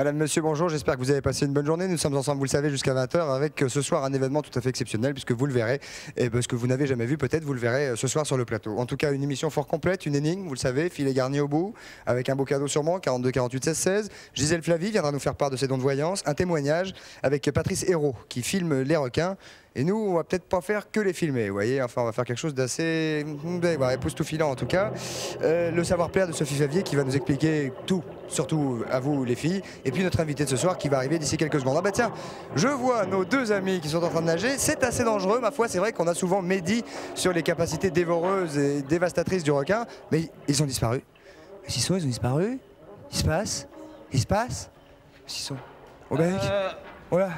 Madame, monsieur, bonjour, j'espère que vous avez passé une bonne journée. Nous sommes ensemble, vous le savez, jusqu'à 20 h avec ce soir un événement tout à fait exceptionnel, puisque vous le verrez, et parce que vous n'avez jamais vu, peut-être vous le verrez ce soir sur le plateau. En tout cas, une émission fort complète, une énigme, vous le savez, filet garni au bout, avec un beau cadeau sûrement, 42 48 16 16. Gisèle Flavie viendra nous faire part de ses dons de voyance, un témoignage avec Patrice Hérault, qui filme les requins. Et nous, on va peut-être pas faire que les filmer, vous voyez, enfin on va faire quelque chose d'assez époustouflant en tout cas. Le savoir-faire de Sophie Favier qui va nous expliquer tout, surtout à vous les filles. Et puis notre invité de ce soir qui va arriver d'ici quelques secondes. Ah bah tiens, je vois nos deux amis qui sont en train de nager, c'est assez dangereux, ma foi, c'est vrai qu'on a souvent médit sur les capacités dévoreuses et dévastatrices du requin, mais ils ont disparu. Ils ont disparu. Il se passe. Ils sont. Oh ben, oh là.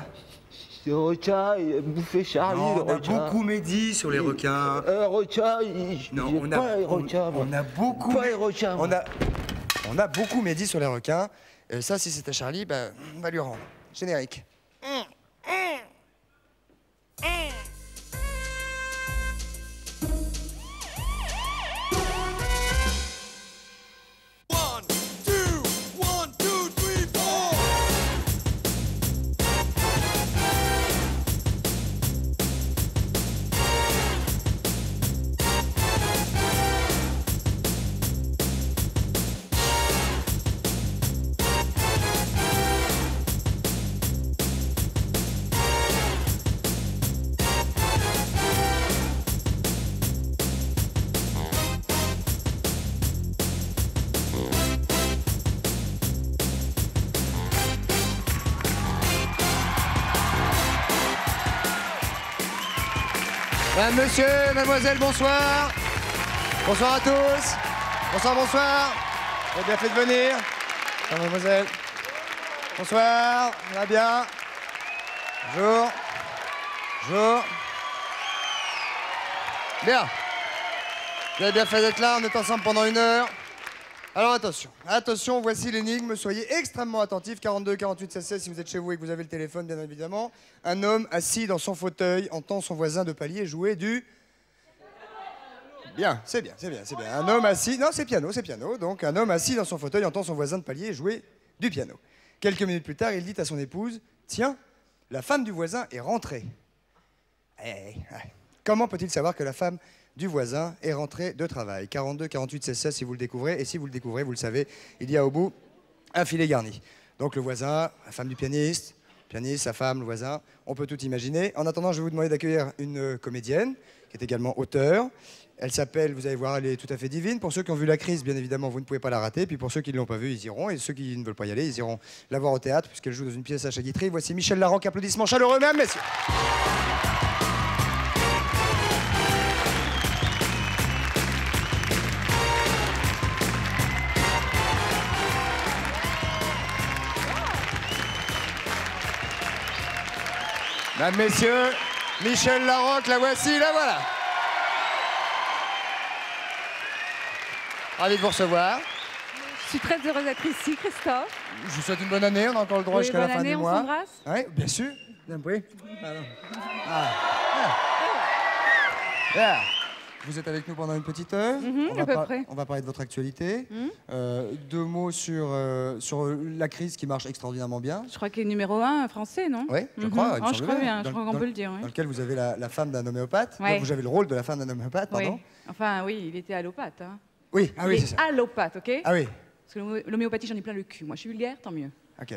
Le requin, il a bouffé Charlie. Non, le on a requin. beaucoup médit sur les requins. Requin, Non, on a beaucoup médit sur les requins. Ça, si c'était Charlie, bah, on va lui rendre. Générique. Madame, monsieur, mademoiselle, bonsoir. Bonsoir à tous. Bonsoir, bonsoir. Vous avez bien fait de venir. Bonsoir, mademoiselle. Bonsoir, ça va bien. Bonjour. Bonjour. Bien. Vous avez bien fait d'être là, on est ensemble pendant 1 heure. Alors attention, attention, voici l'énigme, soyez extrêmement attentifs, 42 48 16 16 si vous êtes chez vous et que vous avez le téléphone bien évidemment. Un homme assis dans son fauteuil entend son voisin de palier jouer du... Bien, c'est bien. Un homme assis, non c'est piano, donc un homme assis dans son fauteuil entend son voisin de palier jouer du piano. Quelques minutes plus tard, il dit à son épouse, tiens, la femme du voisin est rentrée. Comment peut-il savoir que la femme du voisin est rentré de travail? 42 48 16 16 si vous le découvrez, et si vous le découvrez, vous le savez, il y a au bout un filet garni. Donc le voisin, la femme du pianiste, sa femme, le voisin, on peut tout imaginer. En attendant, je vais vous demander d'accueillir une comédienne qui est également auteure. Elle s'appelle, vous allez voir, elle est tout à fait divine. Pour ceux qui ont vu La Crise, bien évidemment, vous ne pouvez pas la rater. Puis pour ceux qui ne l'ont pas vue, ils iront. Et ceux qui ne veulent pas y aller, ils iront la voir au théâtre, puisqu'elle joue dans une pièce à Chaguiterie. Voici Michel Larocque, applaudissements chaleureux, mesdames, messieurs. Mesdames, messieurs, Michel Larocque, la voici, la voilà. Ravi de vous recevoir. Je suis très heureuse d'être ici, Christophe. Je vous souhaite une bonne année, on a encore le droit jusqu'à la fin du mois. On s'embrasse. Oui, bien sûr. Oui. Yeah. Vous êtes avec nous pendant une petite heure. À peu près. On va parler de votre actualité. 2 mots sur La Crise qui marche extraordinairement bien. Je crois qu'il est numéro 1 français, non? Oui, je crois. Je crois bien, je crois qu'on peut le dire. Dans lequel vous avez la femme d'un homéopathe. Ouais. Donc vous avez le rôle de la femme d'un homéopathe, pardon. Oui. Enfin, oui, il était allopathe. Hein. Oui, Il c'est est ça. allopathe, ok? Ah oui. Parce que l'homéopathie, j'en ai plein le cul. Moi, je suis vulgaire, tant mieux. Ok.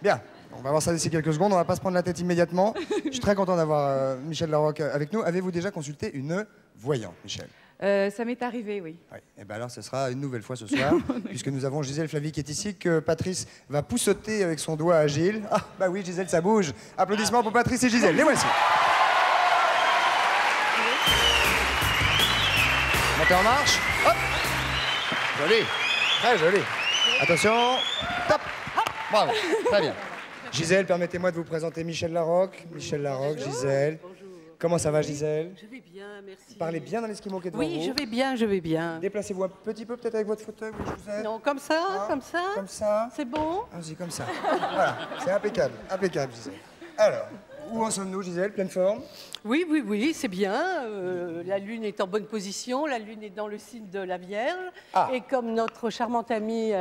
Bien. On va voir ça d'ici quelques secondes. On va pas se prendre la tête immédiatement. Je suis très content d'avoir Michel Larocque avec nous. Avez-vous déjà consulté une voyante, Michel? Ça m'est arrivé, oui. Oui. Et bien alors, ce sera une nouvelle fois ce soir, puisque nous avons Gisèle Flavie qui est ici, que Patrice va poussoter avec son doigt à Gilles. Ah, bah oui, Gisèle, ça bouge. Applaudissements pour Patrice et Gisèle. Les voici. Montez en marche. Hop. Joli. Très joli. Attention. Top. Bravo. Très bien. Gisèle, permettez-moi de vous présenter Michel Larocque. Michel Larocque, Gisèle. Comment ça va, Gisèle? Je vais bien, merci. Parlez bien dans l'esquimau qui est devant vous. Oui, je vais bien, je vais bien. Déplacez-vous un petit peu peut-être avec votre fauteuil où je vous aide. Non, comme ça, Ah, comme ça. Comme ça. C'est bon? Vas-y, comme ça. Voilà, c'est impeccable, impeccable, Gisèle. Alors, Où en sommes-nous, Gisèle? Pleine forme? Oui, oui, oui, c'est bien. La Lune est en bonne position. La Lune est dans le signe de la Vierge. Ah. Et comme notre charmante amie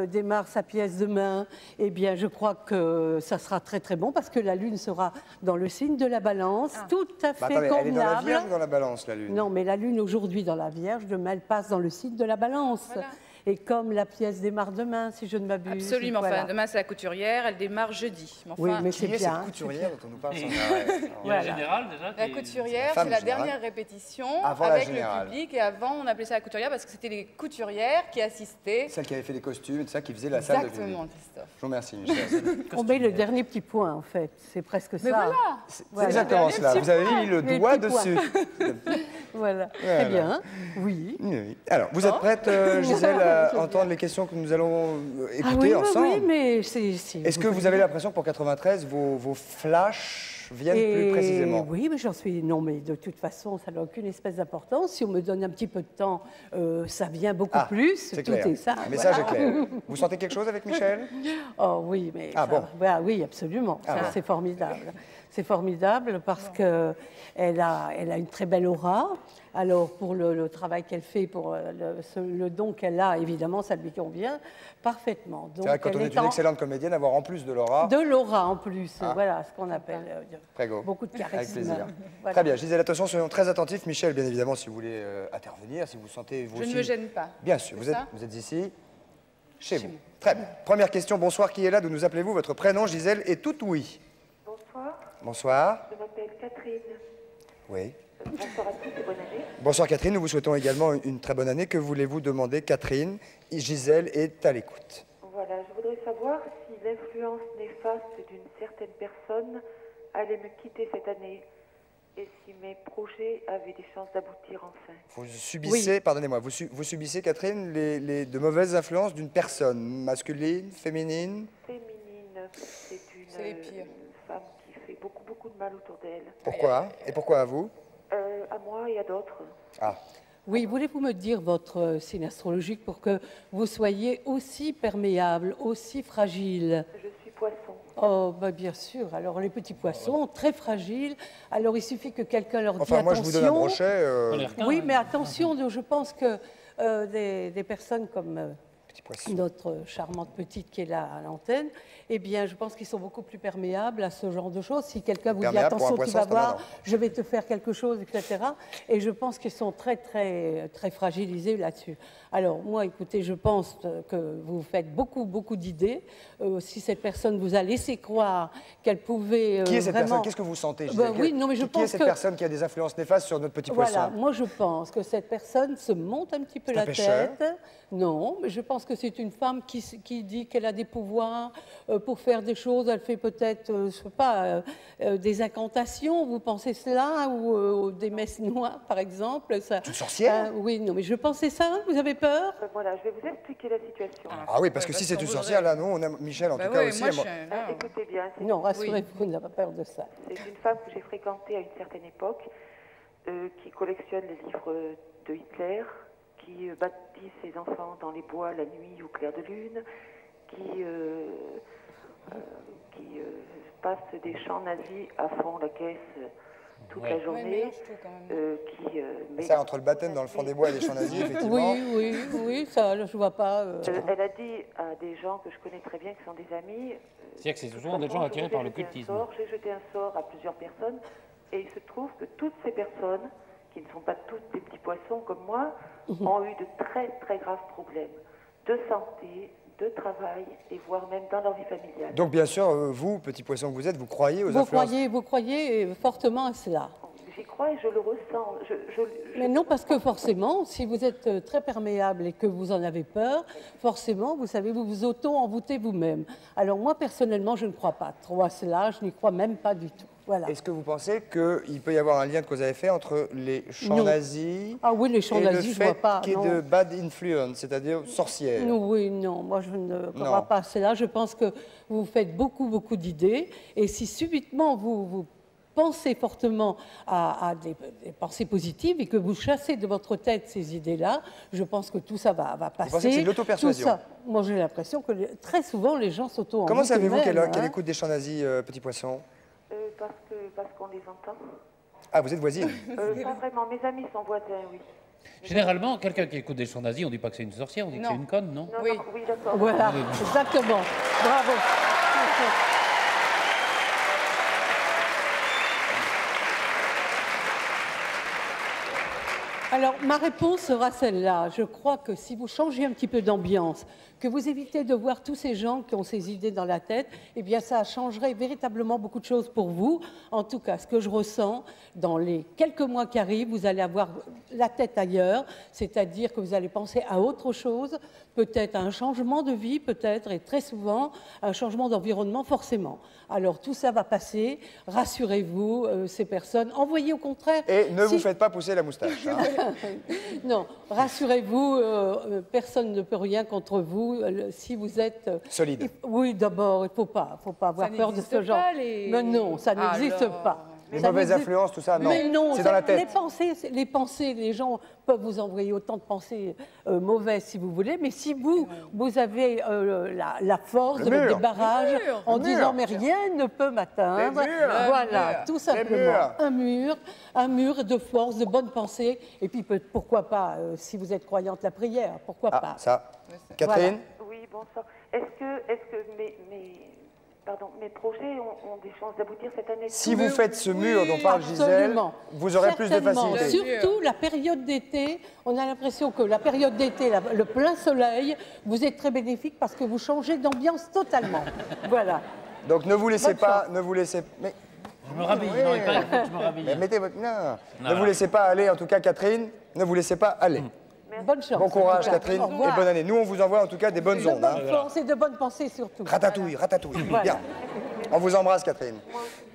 démarre sa pièce demain, eh bien, je crois que ça sera très, très bon parce que la Lune sera dans le signe de la Balance. Tout à fait Attendez, elle est dans la convenable. Vierge ou dans la Balance, la Lune? Non, mais la Lune aujourd'hui dans la Vierge, demain elle passe dans le signe de la Balance. Voilà. Et comme la pièce démarre demain, si je ne m'abuse. Absolument. voilà. Enfin, demain, c'est la couturière. Elle démarre jeudi. Mais enfin, Oui, mais Qui c'est est bien. cette couturière dont on nous parle sans arrêt? Il y a Voilà. la générale déjà. la qui est- couturière, femme c'est la générale. dernière répétition Avant la avec le générale. public. Et avant, on appelait ça la couturière parce que c'était les couturières qui assistaient. Celle qui avait fait les costumes et tout ça, qui faisait la salle de public. Exactement, Christophe. Je vous remercie, Michel. On met le dernier petit point, en fait. C'est presque ça. Mais voilà. C'est Voilà. exactement Dernier cela. petit Vous avez mis le Les doigt petits points. dessus. Voilà. Voilà. Très bien. Oui. Oui, oui. Alors, vous êtes prête, Gisèle, à entendre les questions que nous allons écouter Ah oui, ensemble? oui, mais c'est... Est-ce que vous avez l'impression que pour 93, vos flashs viennent plus précisément? Oui, mais j'en suis... Non, mais de toute façon, ça n'a aucune espèce d'importance. Si on me donne un petit peu de temps, ça vient beaucoup plus. c'est Tout clair. est ça. Le message voilà. est clair. Vous sentez quelque chose avec Michel? Oh oui, mais... Ah ça- bon? voilà, oui, absolument. Ah Ça, bon. c'est formidable. C'est formidable parce que elle a une très belle aura. Alors, pour le travail qu'elle fait, pour le don qu'elle a, évidemment, ça lui convient parfaitement. Donc, C'est vrai que quand on elle est une excellente comédienne, avoir en plus de l'aura. de l'aura en plus, Ah. voilà, ce qu'on appelle Prégo. beaucoup de charisme. Avec plaisir. Voilà. Très bien, Gisèle, attention, soyons très attentifs. Michel, bien évidemment, si vous voulez intervenir, si vous sentez vous Je aussi. ne me gêne pas. Bien sûr, C'est vous êtes, ça vous êtes ici, chez vous. Très bien. Première question, bonsoir, qui est là? D'où nous appelez-vous? Votre prénom, Gisèle, est tout oui. Bonsoir, Bonsoir. je m'appelle Catherine. Oui. Bonsoir à tous et bonne année. Bonsoir Catherine, nous vous souhaitons également une très bonne année. Que voulez-vous demander, Catherine? Gisèle est à l'écoute. Voilà, je voudrais savoir si l'influence néfaste d'une certaine personne allait me quitter cette année et si mes projets avaient des chances d'aboutir enfin. Vous subissez, pardonnez-moi, vous subissez, Catherine, de mauvaises influences d'une personne, masculine, féminine? Féminine, c'est C'est les pires. une femme qui fait beaucoup, beaucoup de mal autour d'elle. Pourquoi? Et pourquoi à vous? À moi et à d'autres. Ah, Oui, voulez-vous me dire votre signe astrologique pour que vous soyez aussi perméable, aussi fragile? Je suis poisson. Oh, bah bien sûr. Alors, les petits poissons, très fragiles. Alors, il suffit que quelqu'un leur dise enfin, moi, je attention. vous donne un brochet. On les requins, Oui, hein. mais attention, je pense que des personnes comme Petit poisson. notre charmante petite qui est là à l'antenne, eh bien, je pense qu'ils sont beaucoup plus perméables à ce genre de choses. Si quelqu'un vous dit Perméable pour un attention, tu poisson, vas c'est pas voir, mal. je vais te faire quelque chose, etc. Et je pense qu'ils sont très, très, très fragilisés là-dessus. Alors, moi, écoutez, je pense que vous faites beaucoup, beaucoup d'idées. Si cette personne vous a laissé croire qu'elle pouvait Qui est cette vraiment... personne? Qu'est-ce que vous sentez, Gisèle? Ben oui, non, mais je Qui est pense cette que- personne qui a des influences néfastes sur notre petit Voilà, poisson? moi je pense que cette personne se monte un petit peu C'est un la pêcheur? tête. Non, mais je pense que c'est une femme qui dit qu'elle a des pouvoirs pour faire des choses. Elle fait peut-être, je sais pas, des incantations. Vous pensez cela? Ou des messes noires, par exemple. Ça, Une sorcière? oui, non, mais je pensais ça. Vous avez peur? Voilà, je vais vous expliquer la situation. Ah oui, parce que Ouais, si parce c'est qu'on une voudrait- sorcière, là, nous, on a Michel, en Bah tout cas ouais, aussi. moi, elle m'a- Écoutez bien, c'est Non, rassurez-vous, vous n'avez pas peur de ça. C'est une femme que j'ai fréquentée à une certaine époque, qui collectionne les livres de Hitler, qui baptise ses enfants dans les bois la nuit au clair de lune, qui passe des chants nazis à fond la caisse toute la Ouais, journée, mélange tout quand même. met Ça, entre le baptême dans le fond des bois et les champs nazis, effectivement. Oui, oui, oui, ça, je vois pas. elle a dit à des gens que je connais très bien, qui sont des amis. C'est-à-dire que c'est souvent des gens attirés par le cultisme. J'ai jeté un sort à plusieurs personnes et il se trouve que toutes ces personnes, qui ne sont pas toutes des petits poissons comme moi, ont eu de très très graves problèmes de santé, de travail et voire même dans leur vie familiale. Donc, bien sûr, vous, petit poisson que vous êtes, vous croyez aux influences. Vous croyez fortement à cela. J'y crois et je le ressens. Mais non, parce que forcément, si vous êtes très perméable et que vous en avez peur, forcément, vous savez, vous vous auto-envoûtez vous-même. Alors moi, personnellement, je ne crois pas trop à cela, je n'y crois même pas du tout. Voilà. Est-ce que vous pensez qu'il peut y avoir un lien de cause à effet entre les chants Non. nazis Ah oui, les chants et nazis, le je fait vois pas. qu'il y ait non. de bad influence, c'est-à-dire sorcière? Oui, non, moi je ne Non. crois pas à cela. Je pense que vous faites beaucoup, beaucoup d'idées. Et si subitement vous pensez fortement à des pensées positives et que vous chassez de votre tête ces idées-là, je pense que tout ça va passer. pensez que c'est de l'auto-persuasion? Tout ça. Moi j'ai l'impression que très souvent les gens s'auto-envoûtent Comment savez-vous eux-mêmes, qu'elle hein. écoute des chants nazis, petit poisson? Parce qu'on les entend. Ah, vous êtes voisine? Pas vraiment, mes amis sont voisins, oui. Généralement, quelqu'un qui écoute des chants nazis, on dit pas que c'est une sorcière, on dit que c'est une conne, non? Non, Oui. non, oui, d'accord. Voilà, exactement. Bravo. Alors, ma réponse sera celle-là. Je crois que si vous changez un petit peu d'ambiance, que vous évitez de voir tous ces gens qui ont ces idées dans la tête, eh bien, ça changerait véritablement beaucoup de choses pour vous. En tout cas, ce que je ressens, dans les quelques mois qui arrivent, vous allez avoir la tête ailleurs, c'est-à-dire que vous allez penser à autre chose, peut-être à un changement de vie, peut-être, et très souvent, un changement d'environnement, forcément. Alors, tout ça va passer. Rassurez-vous, ces personnes. Envoyez au contraire... Et ne vous si- faites pas pousser la moustache. Hein. Non, rassurez-vous, personne ne peut rien contre vous si vous êtes... Solide. Oui, d'abord, il ne faut pas avoir Ça peur de n'existe ce genre. pas, les- Mais non, ça n'existe Alors. pas. Les Ça mauvaises n'existe- influences, tout ça, non. Mais non, c'est dans la tête. les pensées, les gens peuvent vous envoyer autant de pensées mauvaises si vous voulez, mais si vous avez la force Le de mettre mur. des barrages Le mur. en Le disant mur. mais rien ne peut m'atteindre, Les murs. voilà, Le mur. tout simplement, murs. un mur de force, de bonnes pensées, et puis pourquoi pas, si vous êtes croyante, la prière, pourquoi Ah, pas. ça. Catherine? Oui, bonsoir. Est-ce que mes projets ont des chances d'aboutir cette année? Si vous faites ce mur dont parle Gisèle, Absolument. vous aurez plus de Certainement. facilité. Surtout la période d'été, on a l'impression que la période d'été, le plein soleil, vous êtes très bénéfique parce que vous changez d'ambiance totalement. Voilà. Donc ne vous laissez Bonne pas, chance. ne vous laissez... Mais, Je me rhabille, non, il paraît que je me rhabille. mais mettez votre... Non. Ne Non. vous laissez pas aller, en tout cas Catherine, ne vous laissez pas aller. Bonne chance. Bon courage en tout cas. Catherine Au et revoir. bonne année. Nous on vous envoie en tout cas des bonnes De ondes. hein. bonnes forces et de bonnes pensées surtout. Ratatouille, ratatouille. Voilà. Bien. On vous embrasse Catherine.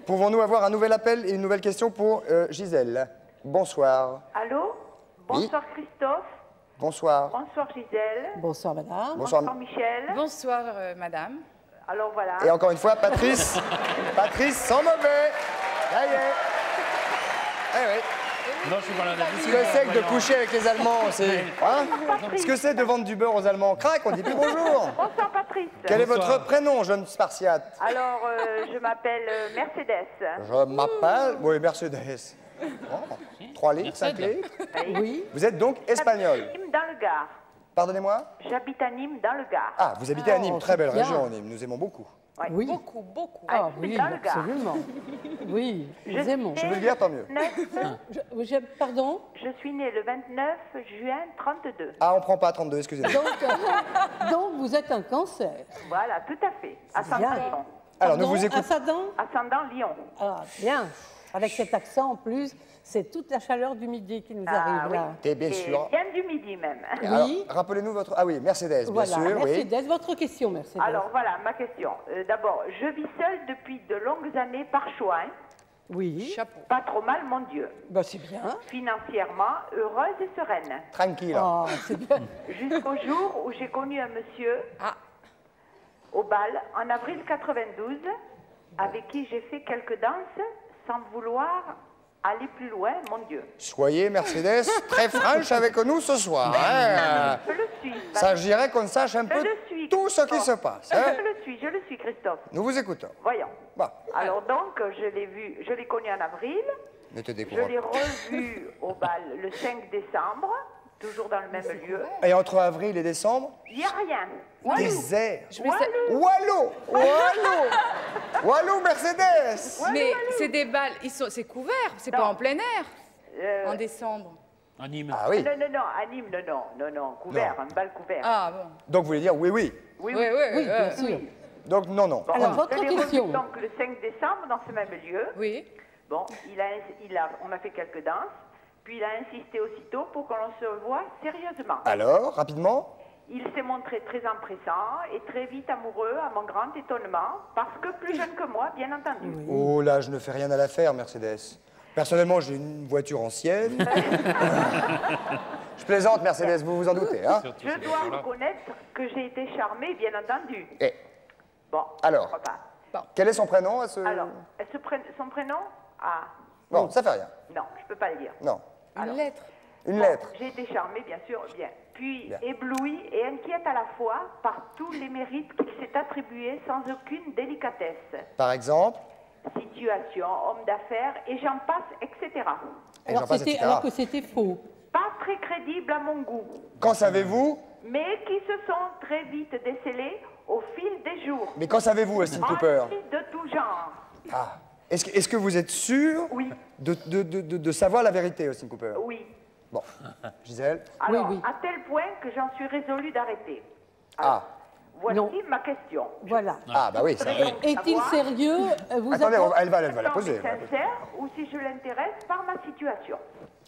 Pouvons-nous avoir un nouvel appel et une nouvelle question pour Gisèle? Bonsoir. Allô? Bonsoir Christophe. Bonsoir. Bonsoir Gisèle. Bonsoir madame. Bonsoir. Bonsoir Michel. Bonsoir, madame. Alors voilà. Et encore une fois, Patrice. Patrice sans mauvais. Ça y est. Eh oui. Non, je suis pas là. Ce que c'est que de coucher avec les Allemands, c'est... Hein? Ce que c'est de vendre du beurre aux Allemands. Crac, on dit plus bonjour. Bonsoir Patrice. Quel est votre prénom, jeune Spartiate? Alors, je m'appelle Mercedes. Je m'appelle... Oui, Mercedes. Oh, 3 litres, 5 litres. Oui. Vous êtes donc espagnol. J'habite à Nîmes dans le Gard. Pardonnez-moi? J'habite à Nîmes dans le Gard. Ah, vous habitez à Nîmes, Oh, très belle c'est bien. région, Nîmes. Nous aimons beaucoup. Ouais. Oui. Beaucoup, beaucoup. Ah Ah, oui, dans le Gard. absolument. Oui, nous aimons. Je veux le dire, tant mieux. Pardon. Je suis née le 29 juin 32. Ah, on prend pas 32, excusez-moi. Donc vous êtes un cancer. Voilà, tout à fait. Ascendant bien. Lyon. Alors, nous Pardon, vous écoutons. Ascendant. Ascendant Lyon. Ah, bien. Avec cet accent en plus, c'est toute la chaleur du midi qui nous Ah, arrive oui. là. Et bien Et sûr. bien du midi même. Alors, Oui. rappelez-nous votre... Ah oui, Mercedes, bien Voilà, sûr, oui. Mercedes, votre question, Mercedes. Alors voilà ma question. D'abord, je vis seule depuis de longues années par choix. Hein. Oui, Chapeau. Pas trop mal, mon Dieu. bah, c'est bien. Financièrement, heureuse et sereine. Tranquille. Ah, c'est bien. Jusqu'au jour où j'ai connu un monsieur Ah, au bal en avril 92, avec qui j'ai fait quelques danses sans vouloir aller plus loin, mon Dieu. Soyez, Mercedes, très franche avec nous ce soir. hein. Je le suis. S'agirait qu'on sache un Je peu le suis. tout ce qui Christophe. se passe. hein. Je le suis, Christophe. Nous vous écoutons. Voyons. Bon, Alors donc, je l'ai connu en avril. ne te Je décourage l'ai revu au bal le 5 décembre, toujours dans le même lieu. Et entre avril et décembre, Il n'y a rien. désert. je mets ça- Wallo Wallo, Mercedes. Mais c'est des balles, c'est couvert, c'est pas Non. en plein air, Euh, en décembre. À Nîmes. Ah oui. Non, à Nîmes, non, couvert, Non. un bal couvert. Ah bon. Donc vous voulez dire oui, oui. Oui, Oui, oui, Oui, bien sûr. Donc non, non. Bon, Alors, votre je l'ai revu question. donc le 5 décembre dans ce même lieu. Oui. Bon, on a fait quelques danses, puis il a insisté aussitôt pour qu'on se voit sérieusement. Alors, rapidement. Il s'est montré très empressant et très vite amoureux, à mon grand étonnement, parce que plus jeune que moi, bien entendu. Oh là, je ne fais rien à l'affaire, Mercedes. Personnellement, j'ai une voiture ancienne. Je plaisante, Mercedes, vous vous en doutez. Hein? Je dois reconnaître que j'ai été charmée, bien entendu. Et Bon, alors, pourquoi pas. quel est son prénom à ce... Alors, son prénom? Ah, Bon, ça fait rien. non, je peux pas le dire. Non. Une lettre. Une Bon, lettre. J'ai été charmée, bien sûr, bien. Puis Bien. éblouie et inquiète à la fois par tous les mérites qu'il s'est attribués sans aucune délicatesse. Par exemple, situation, homme d'affaires, et j'en passe, etc. Et j'en passe, etc. Alors que c'était faux. Pas très crédibles à mon goût, Qu'en savez-vous? mais qui se sont très vite décelés au fil des jours. Mais qu'en savez-vous, Austin Cooper? Remplis de tout genre. Ah. Est-ce que vous êtes sûr Oui, de savoir la vérité, Austin Cooper? oui. Bon. Gisèle? Alors, oui. à tel point que j'en suis résolue d'arrêter. Ah. Voici Non. ma question. Voilà. Ah, bah oui, ça. Est-il sérieux vous Attendez, apporte- elle va la Tant poser. est sincère ou si je l'intéresse par ma situation.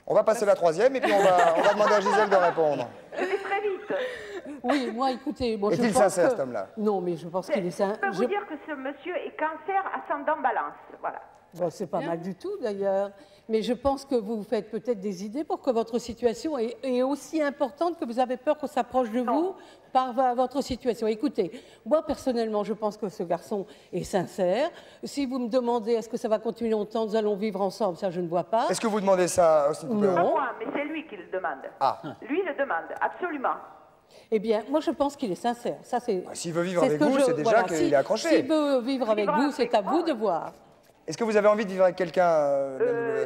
On va passer la troisième et puis on va demander à Gisèle de répondre. Je vais très vite. Oui, moi, écoutez, moi, je Est-il pense sincère, que- cet homme-là? Non, mais je pense qu'il est Je sincère. peux vous dire que ce monsieur est cancer ascendant balance. Voilà. Bon, c'est pas mal du tout, d'ailleurs. Mais je pense que vous faites peut-être des idées pour que votre situation est aussi importante que vous avez peur qu'on s'approche de vous par votre situation. Écoutez, moi, personnellement, je pense que ce garçon est sincère. Si vous me demandez est-ce que ça va continuer longtemps, nous allons vivre ensemble, ça, je ne vois pas. Est-ce que vous demandez ça à Austin Cooper? Pas Non. moi, mais c'est lui qui le demande. Ah. Lui le demande, absolument. Eh bien, moi, je pense qu'il est sincère. Ça, c'est. S'il veut vivre c'est avec ce que vous, c'est déjà voilà, qu'il est accroché. S'il veut vivre avec vivra vous, c'est avec à moi, vous de oui. voir. Est-ce que vous avez envie de vivre avec quelqu'un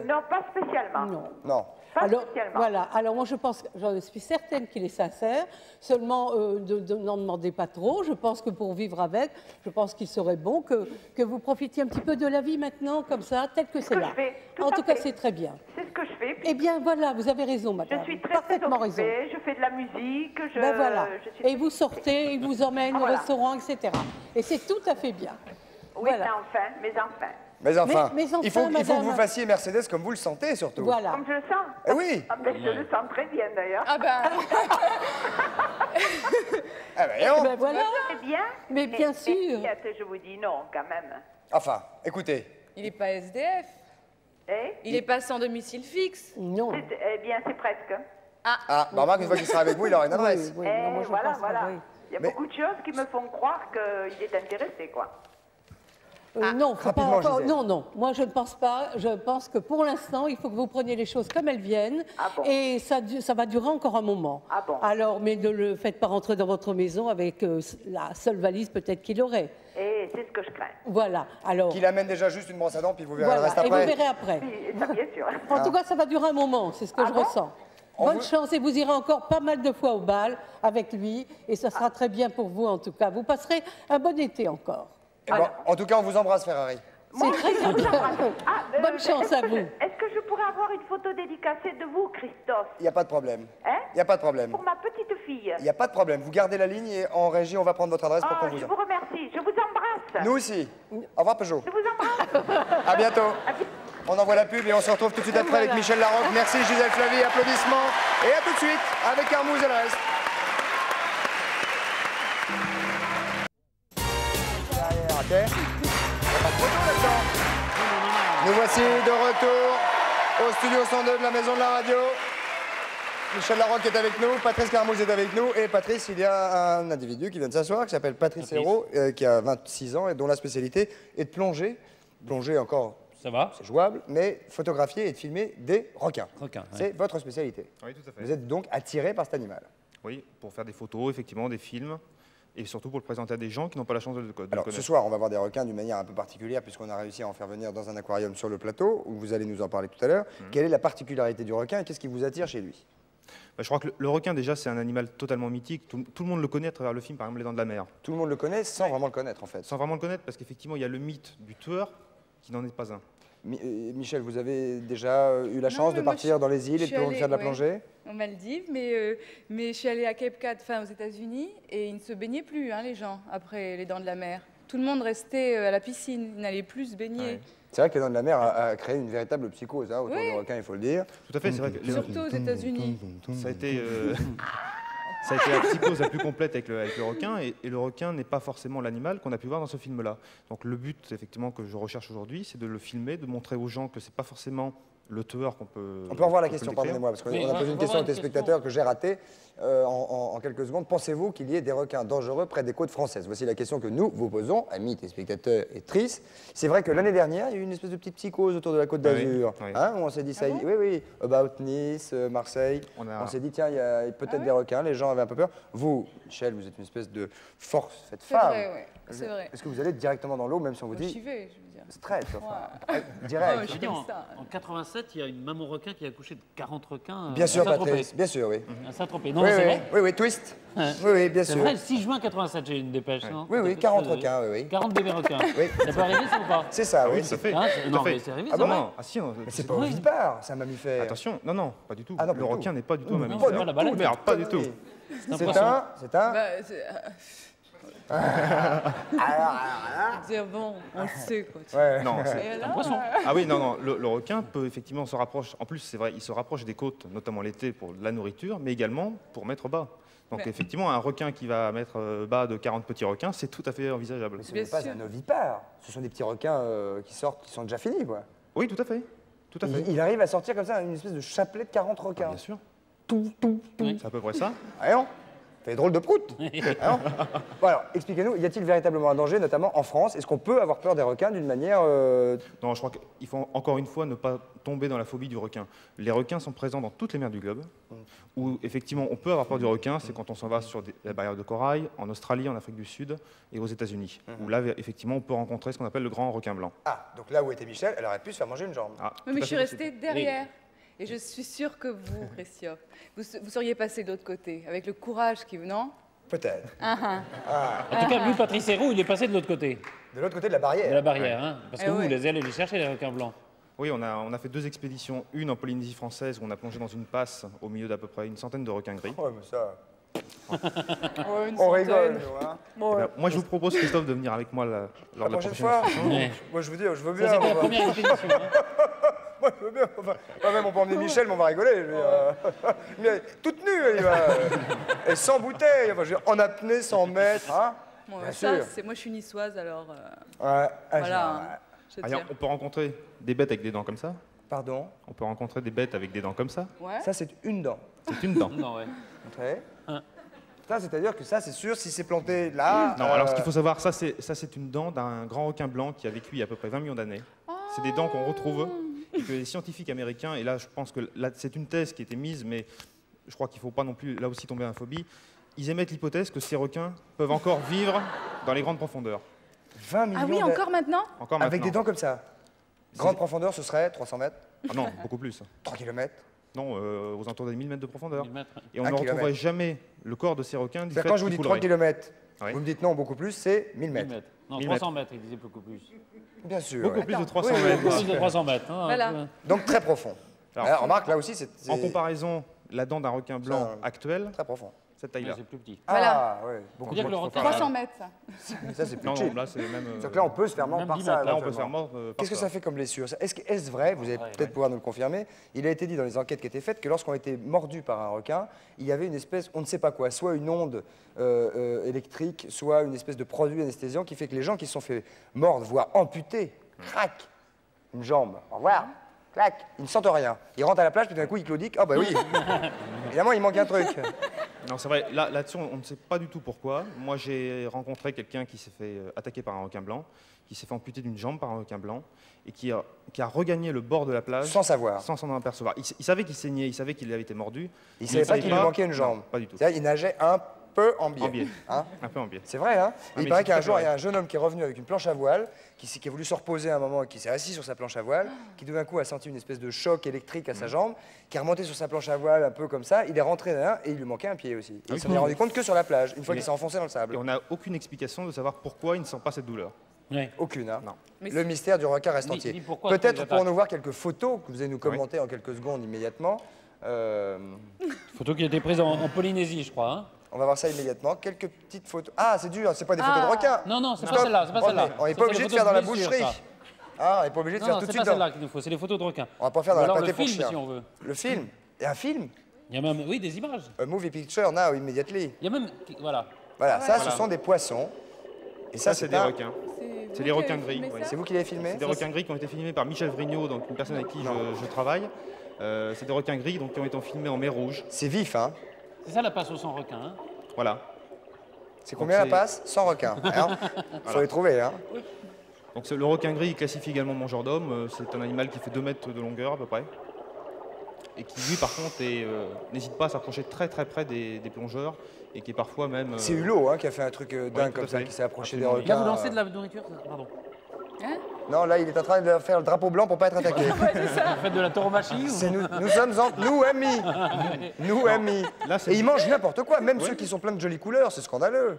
Non, pas spécialement. Non. Non. Pas Alors, spécialement. voilà. Alors, moi, je pense, je suis certaine qu'il est sincère. Seulement, n'en demandez pas trop. Je pense que pour vivre avec, je pense qu'il serait bon que vous profitiez un petit peu de la vie maintenant, comme ça, tel que c'est que là. je fais, tout En à tout cas, fait. c'est très bien. C'est ce que je fais. Eh bien, voilà, vous avez raison, Je madame. suis très, très Parfaitement raison. occupée, je fais de la musique, Ben voilà. je suis... Et vous sortez, il vous emmène au Voilà. restaurant, etc. Et c'est tout à fait bien. Oui, Voilà. mais enfin. Mais enfin, Mais enfin, il faut que madame. vous fassiez Mercedes comme vous le sentez, surtout. Voilà. Comme je le sens. Eh oui. Ah, ben, je le sens très bien, d'ailleurs. Ah bah, Ah ben, non. Ben voilà. Très bien. Mais bien sûr. Juliette, je vous dis non, quand même. Enfin, écoutez. il n'est pas SDF. Eh Il est pas sans domicile fixe. Non. Eh bien, c'est presque. Ah, bah remarque, une fois qu'il sera avec vous, il aura une adresse. Oui, Eh, non, moi, je voilà, pense que voilà. oui. Il y a Mais- beaucoup de choses qui me font croire qu'il est intéressé, quoi. Non, faut rapidement, pas, Gisèle. non, non. Moi, je ne pense pas. Je pense que pour l'instant, il faut que vous preniez les choses comme elles viennent. Ah bon. Et ça va durer encore un moment. Ah bon. Alors, mais ne le faites pas rentrer dans votre maison avec la seule valise peut-être qu'il aurait. Et c'est ce que je crains. Voilà. Alors, Qu'il amène déjà juste une brosse à dents, puis vous verrez le voilà. reste Et vous après. verrez après. Oui, ça, bien sûr. En tout cas, ça va durer un moment. C'est ce que Ah je bon ressens. On Bonne vous- chance et vous irez encore pas mal de fois au bal avec lui. Et ça sera très bien pour vous, en tout cas. Vous passerez un bon été encore. Eh bon, en tout cas, on vous embrasse, Ferrari. C'est très bien. Ah, Bonne chance à vous. Est-ce que je pourrais avoir une photo dédicacée de vous, Christophe? Il n'y a pas de problème. Hein? Il n'y a pas de problème. Pour ma petite fille. Il n'y a pas de problème. Vous gardez la ligne et en régie, on va prendre votre adresse pour qu'on Ah, vous... je vous remercie. Je vous embrasse. Nous aussi. Au revoir, Peugeot. Je vous embrasse. À bientôt. À bientôt. On envoie la pub et on se retrouve tout de suite après avec Michel Larocque. Merci Gisèle Flavie, applaudissements. Et à tout de suite avec Armouze et le reste. Derrière, ok. Il n'y a pas de photo là-dedans. Nous voici de retour au studio 102 de la Maison de la Radio. Michel Larocque est avec nous, Patrice Carmouze est avec nous. Et Patrice, il y a un individu qui vient de s'asseoir, qui s'appelle Patrice Hérault, qui a 26 ans et dont la spécialité est de plonger. Plonger encore, Ça va? c'est jouable, mais photographier et de filmer des requins. Requins, ouais. C'est votre spécialité. Oui, tout à fait. Vous êtes donc attiré par cet animal. Oui, pour faire des photos, effectivement, des films, et surtout pour le présenter à des gens qui n'ont pas la chance de le Alors connaître. ce soir, on va voir des requins d'une manière un peu particulière, puisqu'on a réussi à en faire venir dans un aquarium sur le plateau, où vous allez nous en parler tout à l'heure. Quelle est la particularité du requin et qu'est-ce qui vous attire chez lui? Bah, je crois que le requin, déjà, c'est un animal totalement mythique. Tout le monde le connaît à travers le film, par exemple, Les Dents de la Mer. Tout le monde le connaît sans vraiment le connaître en fait. Sans vraiment le connaître, parce qu'effectivement, il y a le mythe du tueur qui n'en est pas un. Michel, vous avez déjà eu la chance mais de moi, partir dans les îles je et suis de allée, faire de la ouais. plongée? En Maldives, mais je suis allée à Cape Cod, enfin aux États-Unis, et ils ne se baignaient plus, hein, les gens, après les dents de la mer. Tout le monde restait à la piscine, ils n'allaient plus se baigner. Ouais. C'est vrai que les Dents de la Mer a créé une véritable psychose autour Oui. du requin, il faut le dire. Tout à fait, c'est vrai que Surtout aux États-Unis. ça a été la psychose la plus complète avec le requin, et le requin n'est pas forcément l'animal qu'on a pu voir dans ce film-là. Donc le but, effectivement, que je recherche aujourd'hui, c'est de le filmer, de montrer aux gens que c'est pas forcément le tueur qu'on peut... On peut revoir la qu'on peut question, décrire. pardonnez-moi, parce qu'on Oui, a posé on une va question aux voir une téléspectateurs que j'ai ratée en quelques secondes. Pensez-vous qu'il y ait des requins dangereux près des côtes françaises? Voici la question que nous vous posons, amis téléspectateurs et trices. C'est vrai que l'année dernière, il y a eu une espèce de petite psychose autour de la côte Ah oui, d'Azur. oui. Hein, où on s'est dit, ça y est, oui, oui, about Nice, Marseille. On s'est dit, tiens, il y a peut-être des requins, les gens avaient un peu peur. Vous, Michel, vous êtes une espèce de force, cette C'est femme. vrai, ouais. C'est vrai. Est-ce que vous allez directement dans l'eau, même si on vous Moi, j'y dit vais, je veux dire. straight, enfin, Ouais. direct? Ouais, je Je suis dis, comme en, ça. en 87, il y a une maman requin qui a accouché de 40 requins. Bien sûr, à Saint-Tropez. Patrice, bien sûr, oui. À Saint-Tropez. Non, Oui, c'est oui, vrai. oui, oui, twist. Hein. Oui, oui, bien C'est sûr. vrai, le 6 juin 87, j'ai une dépêche. Non Oui, oui, 40 requins, oui, oui. 40 bébés requins. Oui. Ça peut arriver, ça ou pas? C'est ça, oui. Oui, tout à fait. Hein, Tout à non, fait. mais c'est arrivé, Ah ça bon va. Non, ah si, Mais c'est pas Oui. ovipare, c'est un mammifère. Attention, non, pas du tout. Ah non, pas le du tout. requin n'est pas du tout un Non, mammifère. c'est pas la baleine. Mais alors, pas du tout. C'est poisson. c'est un. Bah, dire bon, on le sait quoi. tu Ouais. Non, c'est- vois. Et alors, poisson. Ah oui, non, le requin peut effectivement se rapprocher. En plus, c'est vrai, il se rapproche des côtes, notamment l'été pour la nourriture, mais également pour mettre bas. Donc Mais- effectivement, un requin qui va mettre bas de 40 petits requins, c'est tout à fait envisageable. Mais ce Bien n'est pas sûr. un ovipare. Ce sont des petits requins qui sortent, qui sont déjà finis, quoi. Oui, tout à fait. Tout à fait. Il arrive à sortir comme ça une espèce de chapelet de 40 Ah, requins. bien sûr. Tout. Oui. C'est à peu près ça. Ah non? Fait drôle de prout. Ah non? Bon, alors, expliquez-nous, y a-t-il véritablement un danger, notamment en France? Est-ce qu'on peut avoir peur des requins d'une manière. Non, je crois qu'il faut encore une fois ne pas tomber dans la phobie du requin. Les requins sont présents dans toutes les mers du globe. Où effectivement on peut avoir peur du requin, c'est quand on s'en va sur la barrière de corail, en Australie, en Afrique du Sud et aux États-Unis. Où là, effectivement, on peut rencontrer ce qu'on appelle le grand requin blanc. Ah, donc là où était Michel, elle aurait pu se faire manger une jambe. Ah, Oui, tout mais à je suis fait restée derrière. Et je suis sûre que vous, Christophe, vous seriez passé de l'autre côté, avec le courage qui vous, non? Peut-être. Ah, ah. En tout cas, lui, Patrice Héroux, il est passé de l'autre côté De l'autre côté de la de barrière. la barrière. Hein, parce que Eh vous, ouais. vous allez les chercher, les requins blancs. Oui, on a fait 2 expéditions, une en Polynésie française où on a plongé dans une passe au milieu d'à peu près une centaine de requins gris. Ouais, mais ça. Ouais, une On centaine. rigole, nous, hein. Bon, Eh ben, moi, je vous propose, Christophe, de venir avec moi La lors de la prochaine prochaine fois expédition. Ouais. Moi, je veux dire, je veux Ça, bien. c'était la on va- première expédition. Hein. Moi, je veux bien. Enfin, même on peut emmener Michel, mais on va rigoler. Je veux dire, mais toute nue, il va. Et sans bouteille. Enfin, je veux dire, en apnée, 100 mètres. Hein. bon, Bien ça, sûr. c'est moi, je suis niçoise, alors Ouais. Ah, voilà. Je Ah, tiens. on peut rencontrer des bêtes avec des dents comme ça. Pardon. On peut rencontrer des bêtes avec des dents comme ça. Ouais. Ça, c'est une dent. C'est une dent. Non, ouais. Montrez. Hein. Ça, c'est-à-dire que ça, c'est sûr, si c'est planté là. Non, alors ce qu'il faut savoir, ça c'est une dent d'un grand requin blanc qui a vécu il y a à peu près 20 millions d'années. C'est des dents qu'on retrouve et que les scientifiques américains, et là je pense que là, c'est une thèse qui a été mise, mais je crois qu'il ne faut pas non plus là aussi tomber dans la phobie, ils émettent l'hypothèse que ces requins peuvent encore vivre dans les grandes profondeurs. 20 millions Ah oui, encore maintenant? Encore Avec maintenant. des dents comme ça. Grande profondeur, ce serait 300 mètres, Ah non, beaucoup plus. 3 km. Non, aux alentours des 1000 mètres de profondeur. 1000 mètres. Et on Un ne kilomètre. retrouverait jamais le corps de ces requins du fait C'est-à-dire quand je vous qu'ils dis 3 couleraient. km, Ouais. vous me dites non, beaucoup plus, c'est 1000 1000 mètres. mètres. Non, 1000 300 mètres, il disait beaucoup plus. Bien sûr. Beaucoup ouais. plus de 300 Oui, mètres. Beaucoup plus de 300 mètres. Hein, Voilà. un peu. Donc très profond. Alors, Alors, remarque, là aussi, c'est En comparaison, la dent d'un requin blanc Ça- actuel, très profond. cette Ouais, taille-là. c'est plus petit. Voilà. Ah, ouais. Beaucoup Faut dire plus que le profond. requin- 300 mètres, ça. Mais ça, c'est plus Non, cheap. non, là c'est même. C'est-à-dire que là, on peut se faire mordre Même par 10 ça. mètres. Là, on peut se faire éventuellement. mordre. par Qu'est-ce que ça fait comme blessure ça Est-ce vrai, vous allez Ouais, peut-être ouais. pouvoir nous le confirmer, il a été dit dans les enquêtes qui étaient faites que lorsqu'on était mordu par un requin, il y avait une espèce, on ne sait pas quoi, soit une onde électrique, soit une espèce de produit anesthésiant qui fait que les gens qui se sont fait mordre, voire amputer, crac, une jambe, au revoir, clac, ils ne sentent rien. Ils rentrent à la plage, puis d'un coup ils claudiquent, ah bah oui, évidemment il manque un truc. Non, c'est vrai, là-dessus, on ne sait pas du tout pourquoi. Moi, j'ai rencontré quelqu'un qui s'est fait attaquer par un requin blanc, qui s'est fait amputer d'une jambe par un requin blanc, et qui a regagné le bord de la plage Sans savoir. sans s'en apercevoir. Il savait qu'il saignait, il savait qu'il avait été mordu. Il ne mais savait pas qu'il lui manquait une Non, jambe. pas du tout. C'est-à-dire il nageait un peu en biais. En biais. Hein. Un peu en biais. C'est vrai, hein. mais Il paraît c'est qu'un tout à jour, fait il y a vrai. un jeune homme qui est revenu avec une planche à voile, qui a voulu se reposer un moment, qui s'est assis sur sa planche à voile, qui tout d'un coup a senti une espèce de choc électrique à sa jambe, qui est remonté sur sa planche à voile un peu comme ça, il est rentré dedans et il lui manquait un pied aussi. Et Ah oui, il s'en est rendu compte que sur la plage, une fois Mais- qu'il s'est enfoncé dans le Et sable. on n'a aucune explication de savoir pourquoi il ne sent pas cette douleur. Ouais. Aucune, hein. Non. Mais Le mystère du requin reste Dis- entier. dis pourquoi Peut-être ils pourrons-nous attaquent. voir quelques photos que vous allez nous commenter en quelques secondes immédiatement. Photo qui a été prise en Polynésie, je crois. Hein. On va voir ça immédiatement. Quelques petites photos. Ah, c'est dur, c'est pas des photos de requins. Non, non, c'est pas Stop. celle-là, c'est pas celle-là. On n'est Ça, pas c'est obligé les de faire dans la photos de boucherie. blessure, Ah, on n'est pas obligé de Non, faire non, tout de c'est suite. pas celle-là qu'il nous faut, c'est les photos de requins. On va pas faire Ou dans la alors pâté le pour film, chien. si on veut. Le film. Et un film. Il y a même, oui, des images. A movie picture now, immediately. Il y a même, voilà. Voilà, ça, Voilà. ce sont des poissons. Et Ça, c'est des un- requins. C'est les requins gris. filmé oui. ça C'est vous qui l'avez filmé? C'est des requins gris qui ont été filmés par Michel Vrignot, donc une personne avec qui je travaille. C'est des requins gris donc, qui ont été filmés en mer Rouge. C'est vif, hein? C'est ça la passe au sang requin. Hein. Voilà. C'est combien la passe? 100 requins. Hein, faut les trouver, hein? Donc le requin gris il classifie également mangeur d'hommes. C'est un animal qui fait 2 mètres de longueur à peu près. Et qui lui par contre n'hésite pas à s'approcher très très près des plongeurs et qui est parfois même... C'est Hulot hein, qui a fait un truc dingue tout comme à ça, fait. qui s'est approché des Absolument. Là, requins. vous lancez de la nourriture, pardon. Non, là, il est en train de faire le drapeau blanc pour pas être attaqué. Vous faites de la tauromachie ou... Nous sommes nous amis. Nous amis. Là, Et ils mangent n'importe quoi, même ceux qui sont pleins de jolies couleurs, c'est scandaleux.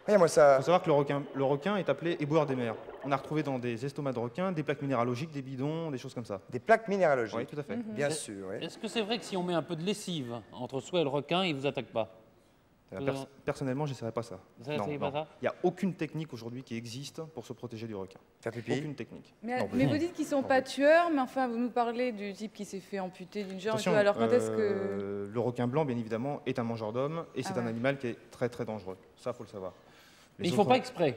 Regarde-moi ça. Il faut savoir que le requin est appelé éboueur des mers. On a retrouvé dans des estomacs de requins des plaques minéralogiques, des bidons, des choses comme ça. Des plaques minéralogiques. Oui, tout à fait. Bien sûr, oui. Est-ce que c'est vrai que si on met un peu de lessive entre soi et le requin, il ne vous attaque pas? Personnellement, je n'essaierai pas ça. Vous essayez pas ça? Il n'y a aucune technique aujourd'hui qui existe pour se protéger du requin. Faire pipi. Aucune technique. Mais vous dites qu'ils sont pas tueurs, mais enfin, vous nous parlez du type qui s'est fait amputer d'une jambe. Attention, Alors quand est-ce que... le requin blanc, bien évidemment, est un mangeur d'hommes et c'est un animal qui est très très dangereux. Ça, faut le savoir. Mais ils ne font pas exprès.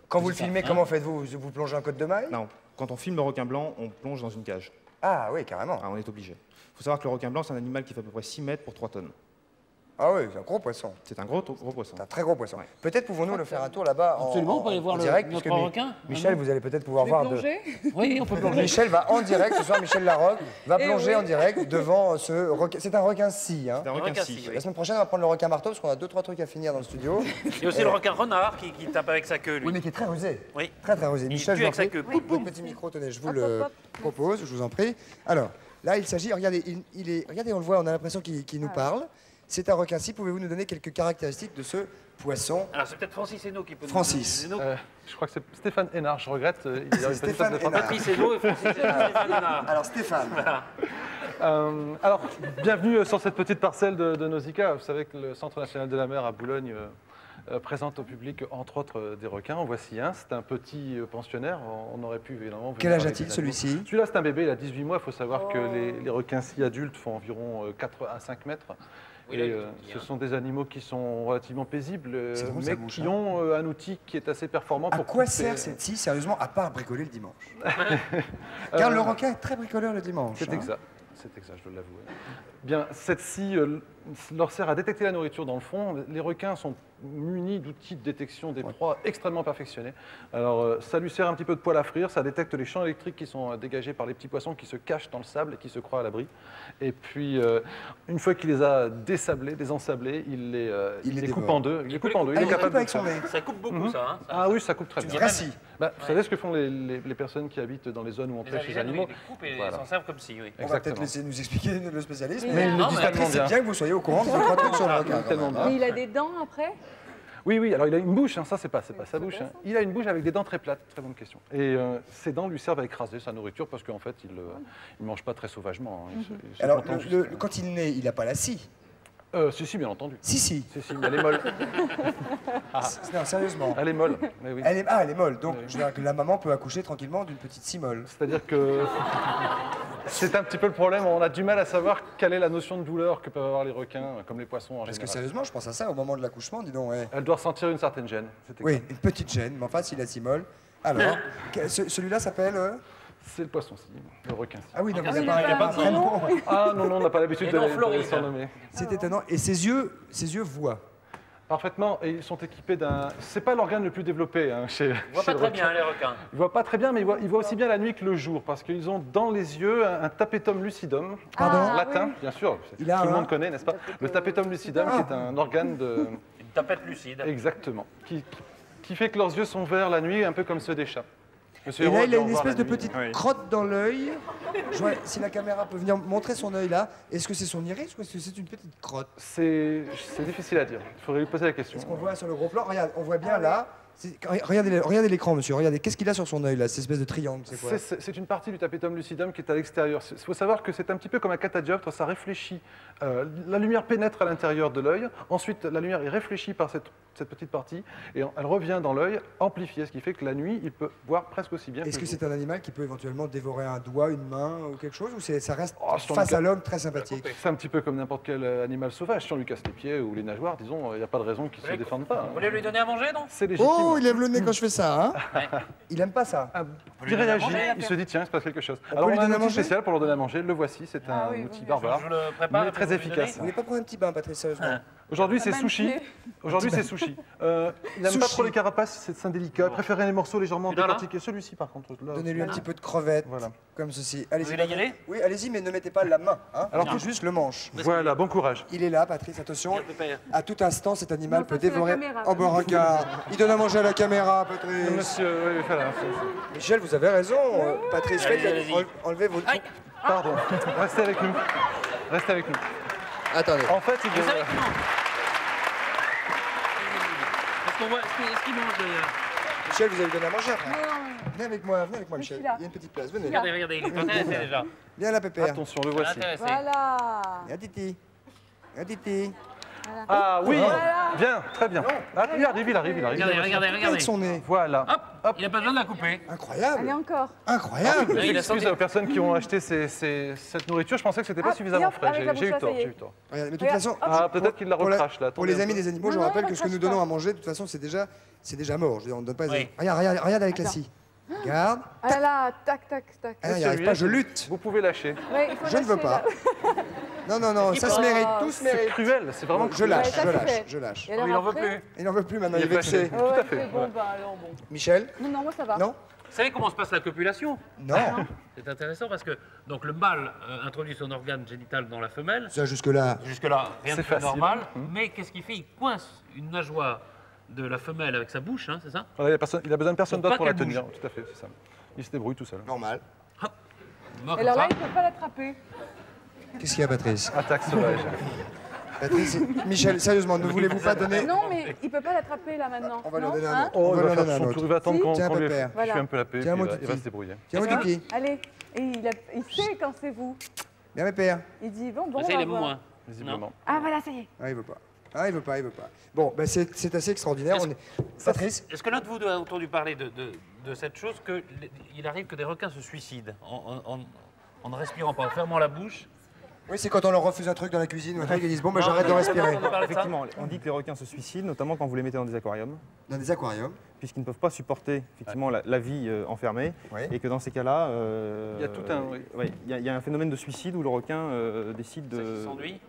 Quand vous le filmez, comment faites-vous? Vous plongez un côte de maille? Non, quand on filme le requin blanc, on plonge dans une cage. Ah oui, carrément. Ah, on est obligé. Il faut savoir que le requin blanc, c'est un animal qui fait à peu près 6 mètres pour 3 tonnes. Ah oui, c'est un gros poisson. C'est un gros poisson. C'est un très gros poisson. Ouais. Peut-être pouvons-nous le faire un tour là-bas en Absolument, on peut aller voir direct, notre puisque requin. Michel, vous allez peut-être pouvoir Vous voulez voir de... plonger Oui, on peut plonger. Michel va en direct, ce soir Michel Larocque va Eh plonger oui. en direct devant ce requin. C'est un requin-scie. Hein. C'est un requin scie. La semaine prochaine, on va prendre le requin marteau parce qu'on a 2-3 trucs à finir dans le studio. Il y a aussi le requin renard qui tape avec sa queue, lui. Oui, mais qui est très rusé. Oui. Très très rusé. Il Michel, tue je vous en avec sa prie. queue. Votre petit micro, tenez, je vous le propose, je vous en prie. Alors, là, il s'agit, regardez, regardez, on le voit, on a l'impression qu'il nous parle. C'est un requin-scie. Pouvez-vous nous donner quelques caractéristiques de ce poisson? Alors c'est peut-être Francis Hainaut qui peut nous Francis. Hainaut. Je crois que c'est Stéphane Hénard, je regrette. Il y a une Stéphane personne de Hénard. Patrice Hainaut et Francis Hainaut. Alors, Stéphane. Alors, bienvenue sur cette petite parcelle de Nausicaa. Vous savez que le Centre national de la mer à Boulogne présente au public, entre autres, des requins. En voici un. C'est un petit pensionnaire. On aurait pu, évidemment... Quel âge a-t-il, celui-ci? Celui-là, c'est un bébé. Il a 18 mois. Il faut savoir que les requins-scies adultes font environ 4 à 5 mètres. Oui, Et là, ce sont des animaux qui sont relativement paisibles, C'est drôle, ça mais bouge, qui hein. ont un outil qui est assez performant À pour quoi couper- sert cette scie, sérieusement, à part bricoler le dimanche? Car le requin est très bricoleur le dimanche. C'est hein. exact. C'est exact, je dois l'avouer. Bien, cette scie leur sert à détecter la nourriture dans le fond. Les requins sont munis d'outils de détection des proies extrêmement perfectionnés. Alors, ça lui sert un petit peu de poêle à frire, ça détecte les champs électriques qui sont dégagés par les petits poissons qui se cachent dans le sable et qui se croient à l'abri. Et puis, une fois qu'il les a désensablés, il les coupe dévore. en deux. Il les coupe en deux. Ah, Il est il les coupe capable de avec le son faire. nez. Ça coupe beaucoup, ça. Hein. Ah oui, ça coupe très bien. Vrai scie. Bah, vous savez ce que font les personnes qui habitent dans les zones où on pêche les animaux? Ils coupent et Voilà. s'en servent comme si, oui. On va peut-être Exactement. laisser nous expliquer le spécialiste. Mais il le dit tellement c'est bien. bien que vous soyez au courant de 2-3 trucs sur le requin. quand Tellement même, hein. Mais il a des dents après? Oui, alors il a une bouche, hein, ça c'est pas sa bouche. Hein. Il a une bouche avec des dents très plates, très bonne question. Et ses dents lui servent à écraser sa nourriture parce qu'en fait il ne mange pas très sauvagement. Hein. Il se Alors, contente juste- quand il naît, il n'a pas la scie. Si, bien entendu. Si. Si, mais elle est molle. Non, sérieusement. Elle est molle, mais oui. Elle est molle. Donc, je veux dire que la maman peut accoucher tranquillement d'une petite scie molle. C'est-à-dire que c'est un petit peu le problème, on a du mal à savoir quelle est la notion de douleur que peuvent avoir les requins, comme les poissons en Parce que général. sérieusement, je pense à ça au moment de l'accouchement, dis donc. Ouais. Elle doit ressentir une certaine gêne. C'est Oui, exact. une petite gêne, mais enfin, s'il a scie molle. Alors, celui-là s'appelle. C'est le poisson-ci, le requin. Ah oui, donc Ah, il il n'a a pas pas de prénom. Ah non, on n'a pas l'habitude Et de non, les Floride. surnommer. C'est étonnant. Et ses yeux voient. Parfaitement, et ils sont équipés d'un... C'est pas l'organe le plus développé hein, chez Ils voient chez pas le très requin. bien, les requins. Ils voient pas très bien, mais ils voient aussi bien la nuit que le jour, parce qu'ils ont dans les yeux un tapetum lucidum, Pardon latin, bien sûr, Il a tout le un- monde connaît, n'est-ce pas? Le tapetum lucidum, qui est un organe de... Une tapette lucide. Exactement, qui fait que leurs yeux sont verts la nuit, un peu comme ceux des chats. Monsieur Et là, Hérault il dit a au une revoir espèce la de nuit. petite Oui. crotte dans l'œil. Si la caméra peut venir montrer son œil là, est-ce que c'est son iris ou est-ce que c'est une petite crotte? C'est difficile à dire, il faudrait lui poser la question. Est-ce qu'on voit sur le gros plan? Regarde, on voit bien là. Regardez l'écran, monsieur. Regardez, qu'est-ce qu'il a sur son œil là, cette espèce de triangle, c'est quoi? C'est une partie du tapetum lucidum qui est à l'extérieur. Il faut savoir que c'est un petit peu comme un catadioptre, ça réfléchit. La lumière pénètre à l'intérieur de l'œil, ensuite la lumière est réfléchie par cette petite partie, et elle revient dans l'œil, amplifiée, ce qui fait que la nuit, il peut voir presque aussi bien Est-ce que que le c'est un animal qui peut éventuellement dévorer un doigt, une main ou quelque chose, ou ça reste Oh, sur face le à l'homme très sympathique? C'est un petit peu comme n'importe quel animal sauvage. Si on lui casse les pieds ou les nageoires, disons, il n'y a pas de raison qu'il ne se défende pas. Vous voulez lui donner à manger, non? C'est légitime. Oh, il lève le nez quand je fais ça, hein. Il aime pas ça. Il réagit, il se dit tiens, il se passe quelque chose. On Alors peut lui on a un donner à outil manger spécial pour leur donner à manger, le voici, c'est un outil barbare, Je le prépare. mais très efficace. Vous voulez pas prendre un petit bain, Patrice, sérieusement? Aujourd'hui c'est sushi. Aujourd'hui c'est sushi. Il n'aime pas trop les carapaces, c'est indélicat. Il préférait les morceaux légèrement Celui-là, là décortiqués. Celui-ci par contre. Là, Donnez-lui un petit peu de crevettes, Voilà. comme ceci. Vous Allez-y. voulez y aller? Oui, allez-y, mais ne mettez pas la main, hein. Alors, Alors juste le manche. Voilà, bon courage. Il est là, Patrice, attention. Bien, Pépère. À tout instant, cet animal Non, peut ça, c'est la dévorer. caméra. Oh, ben regarde, il donne à manger à la caméra, Patrice. Monsieur, oui, voilà. Michel, vous avez raison. Patrice, Allez, faites allez-y. enlevez vos. Aïe. Pardon, restez avec nous. Restez avec nous. Attendez. En fait, il Vous savez comment? Est-ce qu'on voit, est-ce qu'il mange d'ailleurs? Michel, vous avez donné à manger après. Venez avec moi, Michel. suis Il y là. a une petite place. Venez. Regardez, regardez, il est intéressé déjà. Viens là, Pépère. attention, le Il est voici. intéressé. Voilà. Viens, Titi. Viens, Titi. Ah oui, bien, très bien. Ah, il arrive. Regardez, regardez, Avec regardez. son nez. Voilà. Hop, il n'a pas besoin de la couper. Incroyable. Allez, encore. Incroyable. Là, il a Excuse senti- aux personnes qui ont acheté cette nourriture, je pensais que c'était pas Ah, suffisamment et hop, frais. avec la J'ai eu bouche, tort, ça y est. j'ai eu tort. Regarde, mais de toute façon, Ah, peut-être qu'il la pour recrache là. pour les attendez amis un peu. des animaux, je Non, rappelle non, que ce que nous recrache donnons pas. à manger, de toute façon, c'est déjà mort. Je veux dire, on ne donne pas. Oui. Regarde avec la scie. Regarde. Ah là, tac, tac, tac. Ah, il n'y arrive pas, je lutte. Vous pouvez lâcher. Ouais, il faut Je ne veux lâcher, pas. là. Non, ça se mérite, tout se C'est mérite. cruel, c'est vraiment Je cruel. lâche, Ouais, ça, je c'est lâche, fait. je lâche. Et alors Il n'en veut après plus. Il n'en veut plus maintenant, il est Il est vexé. fâché. Ouais, Tout à ouais, fait, Bon, bah alors bon. Michel? Non, moi ça va. Non? Vous savez comment se passe la copulation? Non. C'est intéressant parce que donc le mâle introduit son organe génital dans la femelle. Ça, jusque-là. Jusque-là, rien de C'est plus facile. normal. Mais qu'est-ce qu'il fait? Il coince une nageoire de la femelle avec sa bouche, hein, c'est ça? Voilà, il a besoin de personne Faut d'autre pas pour la qu'elle tenir. Tout à fait, c'est ça. Il se débrouille tout seul. Normal. Il mord Et comme alors là, ça. il ne peut pas l'attraper. Qu'est-ce qu'il y a, Patrice? Attaque sauvage. Patrice, Michel, sérieusement, ne voulez-vous pas donner. Non, mais il ne peut pas l'attraper là maintenant. On va lui non donner un Hein autre. Oh, On il va va lui faire donner un son autre. tour, il va attendre qu'on Tiens, lui Pépère. Voilà. fuit un peu la paix, puis Tiens, il mon va Titi. se débrouiller. Tiens, Hein Titi. Allez. Et il sait quand c'est vous. Viens, mes pères. Il dit bon, Ça, on il va aime voir. moins. Visiblement. Ah voilà, ça y est. Ah, il veut pas. Ah, il veut pas. Bon, ben c'est assez extraordinaire. Est-ce- On est... Patrice? Est-ce que l'un de vous a entendu parler de cette chose qu'il arrive que des requins se suicident en ne respirant pas, en fermant la bouche? Oui, c'est quand on leur refuse un truc dans la cuisine ou un truc, ils disent bon, ben Non, j'arrête de on a respirer. parlé de ça. Effectivement, on dit que les requins se suicident, notamment quand vous les mettez dans des aquariums, Dans des aquariums. puisqu'ils ne peuvent pas supporter effectivement la vie enfermée, Oui. et que dans ces cas-là, Il y a tout un- oui. ouais, il y a un phénomène de suicide où le requin décide Ça qui de. s'ennuie?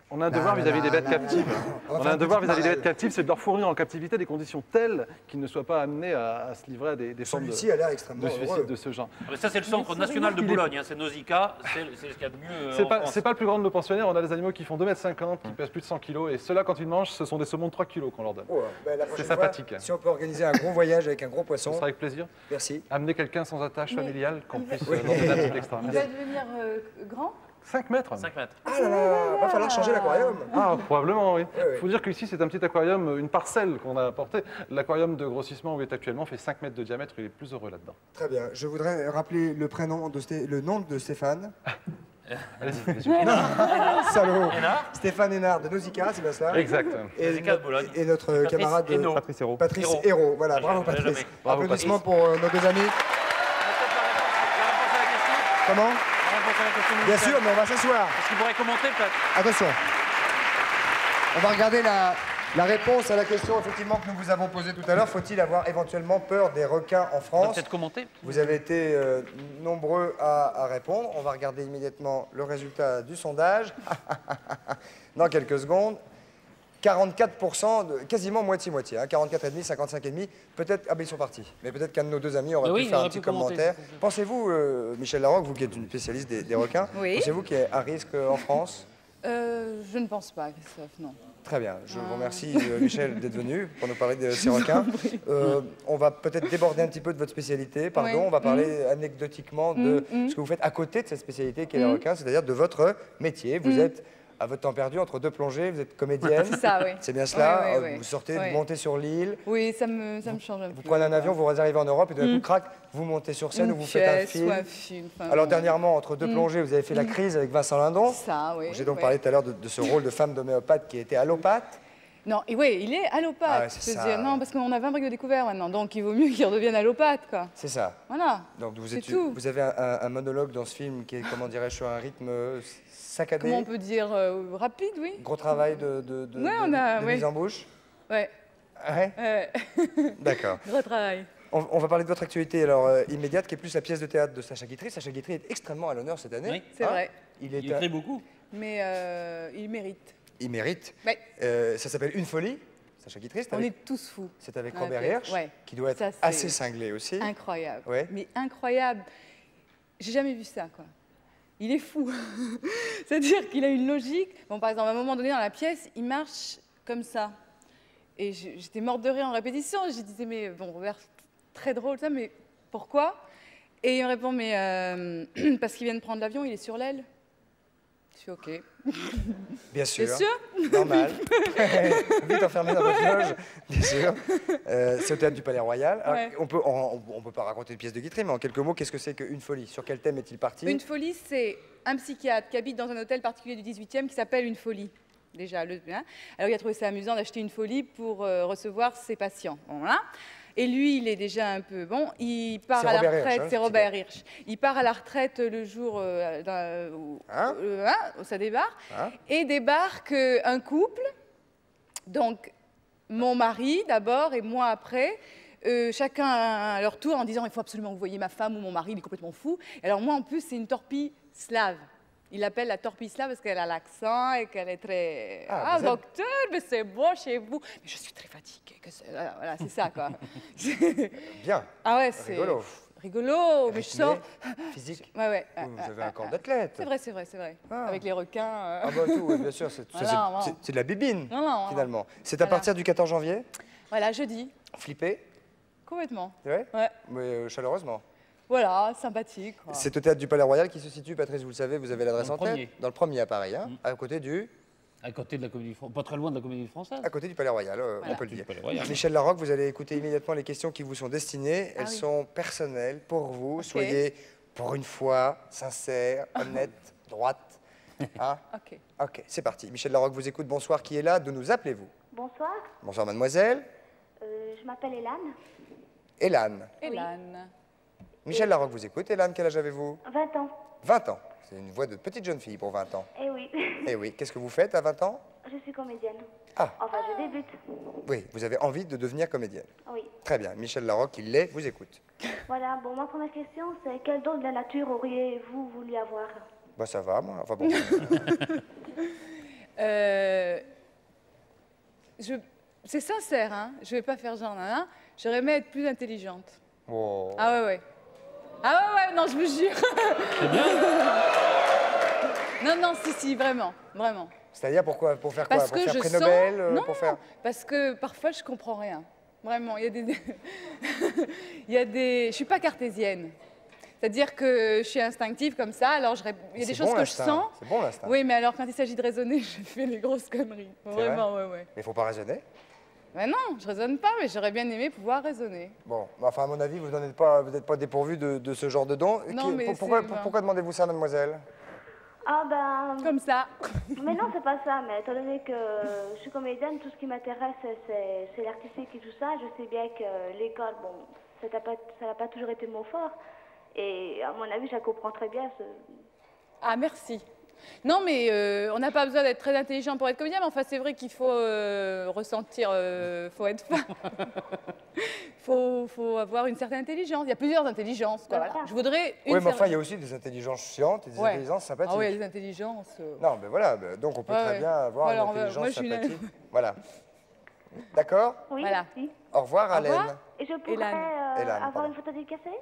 On a un devoir vis-à-vis des bêtes captives. On a un devoir vis-à-vis des bêtes captives, c'est de leur fournir en captivité des conditions telles qu'ils ne soient pas amenés à se livrer à des formes Celui-ci a l'air de extrêmement suicide heureux. de ce genre. Ah, mais ça, c'est le centre national de Boulogne, hein, c'est Nausicaa, c'est ce qu'il y a de mieux C'est en pas, France. c'est pas le plus grand de nos pensionnaires, on a des animaux qui font 2,50 m, qui pèsent plus de 100 kg, et ceux-là, quand ils mangent, ce sont des saumons de 3 kg qu'on leur donne. Oh, ben, la prochaine fois, sympathique. Si on peut organiser un gros voyage avec un gros Ce poisson, sera avec plaisir. merci. Amener quelqu'un sans attache Mais familiale, qu'on il va- puisse Oui. leur donner un petit extra. Il va devenir grand. 5 mètres 5 mètres. Ah là là, va falloir changer l'aquarium. Ah, probablement, oui. Oui, oui. Il faut dire qu'ici, c'est un petit aquarium, une parcelle qu'on a apportée. L'aquarium de grossissement où il est actuellement fait 5 mètres de diamètre, il est plus heureux là-dedans. Très bien. Je voudrais rappeler le prénom le nom de Stéphane. Allez-y, vas-y. Salaud. Hénard. Stéphane Hénard de Nausicaa, c'est bien ça. Exact. Et, Nausicaa de Boulogne. et notre Patrice camarade Hénaud. Patrice Hérault. Patrice Hérault. Hérault. Voilà, Ah, bravo je l'avais Patrice. jamais. Bravo, Applaudissements Patrice. pour nos deux amis. Comment? Bien sûr, mais on va s'asseoir. Est-ce qu'il pourrait commenter peut-être? Attention. On va regarder la réponse à la question effectivement que nous vous avons posée tout à l'heure. Faut-il avoir éventuellement peur des requins en On va France? peut-être commenter. Vous avez été nombreux à répondre. On va regarder immédiatement le résultat du sondage dans quelques secondes. 44%, quasiment moitié-moitié, hein, 44,5, 55,5. Peut-être, ah ben ils sont partis, mais peut-être qu'un de nos deux amis aurait Oui, pu il faire un aurait petit pu commenter, commentaire. c'est ça. Pensez-vous, Michel Larocque, vous qui êtes une spécialiste des requins, Oui. pensez-vous qu'il y a un risque en France? Je ne pense pas, Christophe, non. Très bien, je vous remercie Michel d'être venu pour nous parler de ces requins. On va peut-être déborder un petit peu de votre spécialité, pardon, Oui. on va parler anecdotiquement de ce que vous faites à côté de cette spécialité qui est les requins, c'est-à-dire de votre métier. Vous êtes à votre temps perdu entre deux plongées, vous êtes comédienne. C'est ça, oui. C'est bien cela, Oui, oui, oui. vous sortez, Oui. vous montez sur l'île, Oui, ça me change un peu. vous prenez un avion, vous arrivez en Europe et d'un coup, crac, vous montez sur scène Une ou vous faites un pièce film. ou un film. enfin, Alors bon. dernièrement, entre deux plongées, vous avez fait La Crise avec Vincent Lindon. Ça, oui. J'ai donc oui. parlé tout à l'heure de ce rôle de femme d'homéopathe qui était allopathe. Non, et oui, il est allopathe. Ah ouais, c'est je veux ça. dire, non, parce qu'on a 20 briques de découvert maintenant, donc il vaut mieux qu'il redevienne allopathe, quoi. C'est ça. Voilà. Donc C'est tout. vous avez un monologue dans ce film qui est, comment dirais-je, sur un rythme saccadé. Comment on peut dire rapide, oui. Gros travail de Ouais, on a- de ouais. mise en bouche. Ouais. Ouais. D'accord. Gros travail. On va parler de votre actualité alors immédiate, qui est plus la pièce de théâtre de Sacha Guitry. Sacha Guitry est extrêmement à l'honneur cette année. Oui. C'est vrai. Il écrit beaucoup. Mais il mérite. Il mérite. Ouais. Ça s'appelle Une folie. Sacha Guitry, On est tous fous. c'est avec Ouais, Robert ouais. Hirsch, Ouais. qui doit être Ça, c'est assez cinglé aussi. Incroyable. Ouais. Mais incroyable. J'ai jamais vu ça, quoi. Il est fou. C'est-à-dire qu'il a une logique. Bon, par exemple, à un moment donné dans la pièce, il marche comme ça. Et j'étais morte de rire en répétition. Je disais, mais bon, Robert, très drôle ça, mais pourquoi? Et il me répond, mais parce qu'il vient de prendre l'avion, il est sur l'aile. Je suis OK. Bien sûr. Bien sûr. Normal. Vite enfermé dans votre loge, bien sûr. C'est au théâtre du Palais Royal. Alors, Ouais. on peut pas raconter une pièce de Guitry, mais en quelques mots, qu'est-ce que c'est qu'Une folie? Sur quel thème est-il parti? Une folie, c'est un psychiatre qui habite dans un hôtel particulier du 18e qui s'appelle Une folie. Déjà, hein. Alors il a trouvé ça amusant d'acheter une folie pour recevoir ses patients. Bon, voilà. Et lui, il est déjà un peu bon. Il part C'est à la Robert Hirsch, retraite. hein, C'est Robert Hirsch. Il part à la retraite le jour où ça débarque. Hein? Et débarque un couple. Donc mon mari d'abord et moi après. Chacun à leur tour en disant il faut absolument que vous voyez ma femme ou mon mari, il est complètement fou. Et alors moi en plus c'est une torpille slave. Il l'appelle la torpille slave parce qu'elle a l'accent et qu'elle est très... Ah, vous êtes- docteur, mais c'est beau chez vous. Mais je suis très fatiguée. Voilà, c'est ça, quoi. Bien. Ah ouais, c'est... Rigolo. Rigolo, mais je sors... Physique. Ouais. Vous avez un corps d'athlète. C'est vrai. Ah. Avec les requins... Ah bah tout, oui, bien sûr, c'est Voilà, c'est de la bibine, Non. finalement. C'est à Voilà. partir du 14 janvier, Voilà, jeudi. flippé, Complètement. ouais, Ouais. mais chaleureusement. Voilà, sympathique. Quoi. C'est au théâtre du Palais Royal qui se situe, Patrice, vous le savez, vous avez l'adresse Dans en le tête. premier. Dans le premier à Paris, hein, à côté À côté de la Comédie Française, pas très loin de la Comédie Française. à côté du Palais Royal, on Voilà. peut le dire. Palais Royal. Michel Larocque, vous allez écouter immédiatement les questions qui vous sont destinées. Elles oui. sont personnelles pour vous. Ok. Soyez, pour une fois, sincère, honnête, droite. Hein? Ok. Ok, c'est parti. Michel Larocque vous écoute. Bonsoir, qui est là? D'où nous appelez-vous? Bonsoir, Bonsoir, mademoiselle. je m'appelle Hélène, Hélène. Hélène. Michel Larocque vous écoute. Hélène, quel âge avez-vous? 20 ans. 20 ans. C'est une voix de petite jeune fille pour 20 ans. Eh oui, Eh oui, qu'est-ce que vous faites à 20 ans? je suis comédienne. Ah. Enfin, je débute. Oui, vous avez envie de devenir comédienne. Oui. Très bien. Michel Larocque, il l'est, vous écoute. Voilà, bon, ma première question, c'est quel don de la nature auriez-vous voulu avoir? Bah ça va, moi. Enfin bon. C'est sincère, hein. Je vais pas faire genre nana. J'aurais aimé être plus intelligente. Oh. Ah ouais. Ah ouais, non, je vous jure. C'est bien. Non, si, vraiment. C'est-à-dire pourquoi? Pour faire quoi? Parce Pour que faire je prix sens... Nobel Non, pour faire... parce que parfois je comprends rien. Vraiment, il y a des... il y a des... Je suis pas cartésienne. C'est-à-dire que je suis instinctive comme ça, alors il y a des C'est choses bon, que je l'instinct. sens. C'est bon l'instinct. Oui, mais alors quand il s'agit de raisonner, je fais des grosses conneries. vrai Vraiment, ouais. Mais il faut pas raisonner. Mais non, je raisonne pas, mais j'aurais bien aimé pouvoir raisonner. Bon, mais enfin à mon avis, vous n'êtes pas dépourvu de ce genre de don. Non, mais pourquoi demandez-vous ça, mademoiselle? Ah ben... Comme ça. Mais non, c'est pas ça, mais étant donné que je suis comédienne, tout ce qui m'intéresse, c'est l'artistique et tout ça. Je sais bien que l'école, bon, ça n'a pas toujours été mon fort. Et à mon avis, je la comprends très bien. Ah, merci. Non, mais on n'a pas besoin d'être très intelligent pour être comédien, mais enfin, c'est vrai qu'il faut ressentir, faut être fin. faut avoir une certaine intelligence. Il y a plusieurs intelligences, quoi. Voilà. Je voudrais une Oui, mais enfin, il y a aussi des intelligences chiantes et des intelligences sympathiques. Ah oui, il y a des intelligences. Non, mais voilà, donc on peut très bien avoir Alors, une intelligence moi, je suis sympathique. Voilà. D'accord? Oui, Voilà. merci. Au revoir, Au Alain. revoir. Et je pourrais Hélène. Hélène, avoir pardon. une photo dédicacée?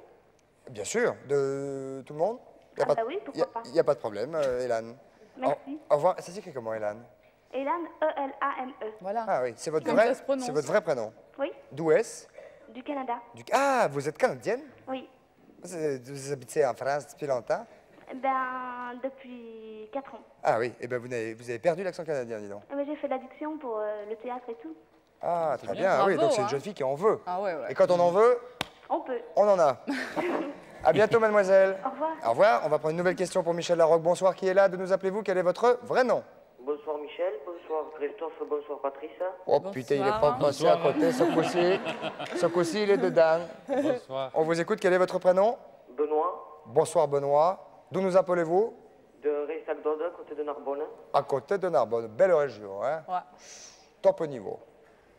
Bien sûr, de tout le monde. Y a Ah pas bah de- oui, pourquoi pas. Il n'y a pas de problème, Hélène. Merci. Au revoir. Ça s'écrit comment, Hélène? Hélène, E-L-A-N-E. Voilà. Ah oui, c'est votre Comme vrai, ça se prononce. c'est votre vrai prénom. Oui, D'où est-ce? du Canada. Ah, vous êtes canadienne? Oui. Vous habitez en France depuis longtemps? Ben, depuis 4 ans. Ah oui, et ben vous avez perdu l'accent canadien, dis donc. Eh ben, j'ai fait l'addiction pour le théâtre et tout. Ah, très bien. bien. Ah oui, Bravo, donc c'est une hein. jeune fille qui en veut. Ah ouais. Et quand on en veut, On peut. on en a. À bientôt, mademoiselle. Au revoir. Au revoir. On va prendre une nouvelle question pour Michel Larocque. Bonsoir, qui est là? De nous appelez-vous? Quel est votre vrai nom? Bonsoir Michel, bonsoir Christophe, bonsoir Patrice. Oh Bonsoir. putain, il est pas passé à côté, ce coup-ci. Ce coup-ci, il est dedans. Bonsoir. On vous écoute. Quel est votre prénom? Benoît, Bonsoir, Benoît. D'où nous appelez-vous? de Ressac-d'Aude, à côté de Narbonne. À côté de Narbonne. Belle région, hein? Ouais. Top niveau.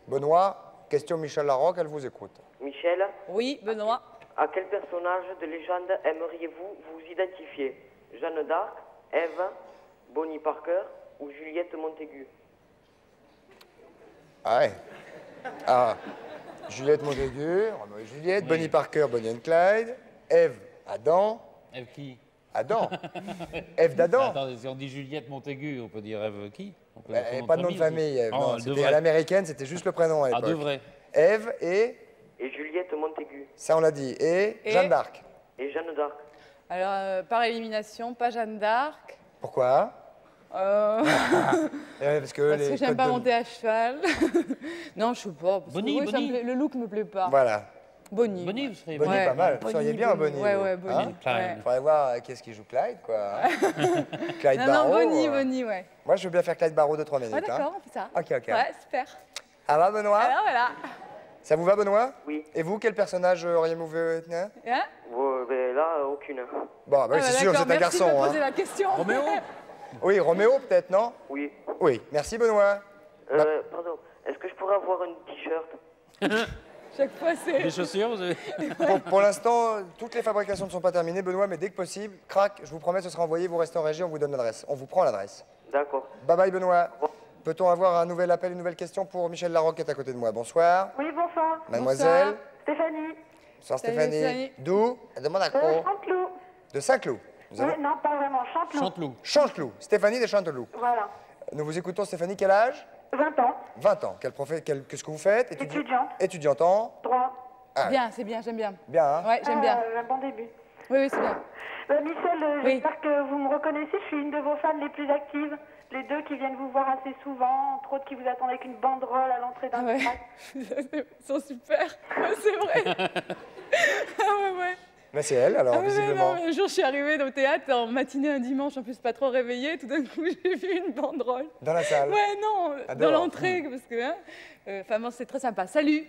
Benoît, Question Michel Larocque, elle vous écoute. Michel, Oui, Benoît. à quel personnage de légende aimeriez-vous vous identifier? Jeanne d'Arc, Ève, Bonnie Parker ou Juliette Montaigu? Ah ouais. Ah, Juliette Montaigu, Juliette, Oui. Bonnie Parker, Bonnie and Clyde, Ève, Adam, Ève qui? Adam, Ève d'Adam. Attendez, si on dit Juliette Montaigu, on peut dire Ève qui? On peut- Elle son pas de nom de aussi. famille, Ève. Oh, Non, elle c'était devrait. à l'américaine, c'était juste le prénom à Ah, l'époque. devrait. Ève et, Et Juliette Montaigu ça on l'a dit, et Et Jeanne d'Arc. et Jeanne d'Arc. Alors, par élimination, pas Jeanne d'Arc. Pourquoi Euh, Parce que parce que les j'aime codes pas de- monter à cheval. Non, je sais pas. Parce que Bonnie, oui, ça me Bonnie. plaît- le look me plaît pas. Voilà. Bonnie. Bonnie, vous seriez Bonnie, Ouais. pas mal. Vous Bonnie, seriez bien Bonnie. Bonnie. Ouais, vous. ouais, Bonnie. Hein Clyde. Ouais. Faudrait voir qui est-ce qui joue Clyde, quoi. Clyde Non, Barrow. non, Bonnie, Bonnie, ouais. Moi, je veux bien faire Clyde Barrow de 3 minutes. Ouais, d'accord, on fait ça. Ok, ok. Ouais, super. Ça va, Benoît Alors, voilà. Ça vous va, Benoît Oui. Et vous, quel personnage auriez-vous vu hein Hein Ben là, aucune. Bon, bah, Ah, c'est bah, sûr, d'accord, c'est un merci garçon. de me hein. poser la question. Roméo? Oui, Roméo, peut-être, non Oui. Oui. Merci, Benoît. Pardon, est-ce que je pourrais avoir un t-shirt? Chaque fois, c'est... Des chaussures, vous avez... Pour l'instant, toutes les fabrications ne sont pas terminées, Benoît, mais dès que possible, crac, je vous promets, ce sera envoyé, vous restez en régie, on vous donne l'adresse. On vous prend l'adresse. D'accord. Bye bye, Benoît. Peut-on avoir un nouvel appel, une nouvelle question pour Michel Larocque qui est à côté de moi? Bonsoir. Oui, bonsoir. Mademoiselle. Stéphanie. Bonsoir, Salut, Stéphanie. Stéphanie. D'où Elle demande à quoi Chanteloup. De Saint-Cloud. Nous Oui, avons- non, pas vraiment. Chanteloup. Chanteloup. Chanteloup. Stéphanie de Chanteloup. Voilà. Nous vous écoutons, Stéphanie. Quel âge 20 ans. 20 ans. Qu'est-ce que vous faites Étudiante. Étudiante en Droit. Ah, Bien, c'est bien, j'aime bien. bien, hein Ouais, j'aime bien. Un bon début. Oui, oui, c'est bien. Michel, Oui. j'espère que vous me reconnaissez. Je suis une de vos fans les plus actives. Les deux qui viennent vous voir assez souvent, entre autres qui vous attendent avec une banderole à l'entrée d'un Ah ouais. spectacle. Ils sont super. Ouais, c'est vrai. Ah ouais, ouais. Là, c'est elle, alors, Ah ouais, visiblement. non, un jour, je suis arrivée au théâtre en matinée un dimanche, en plus pas trop réveillée. Tout d'un coup, j'ai vu une banderole. Dans la salle. Ouais, non, Ah, dans dehors. l'entrée, parce que... Hein, enfin, bon, c'est très sympa. Salut.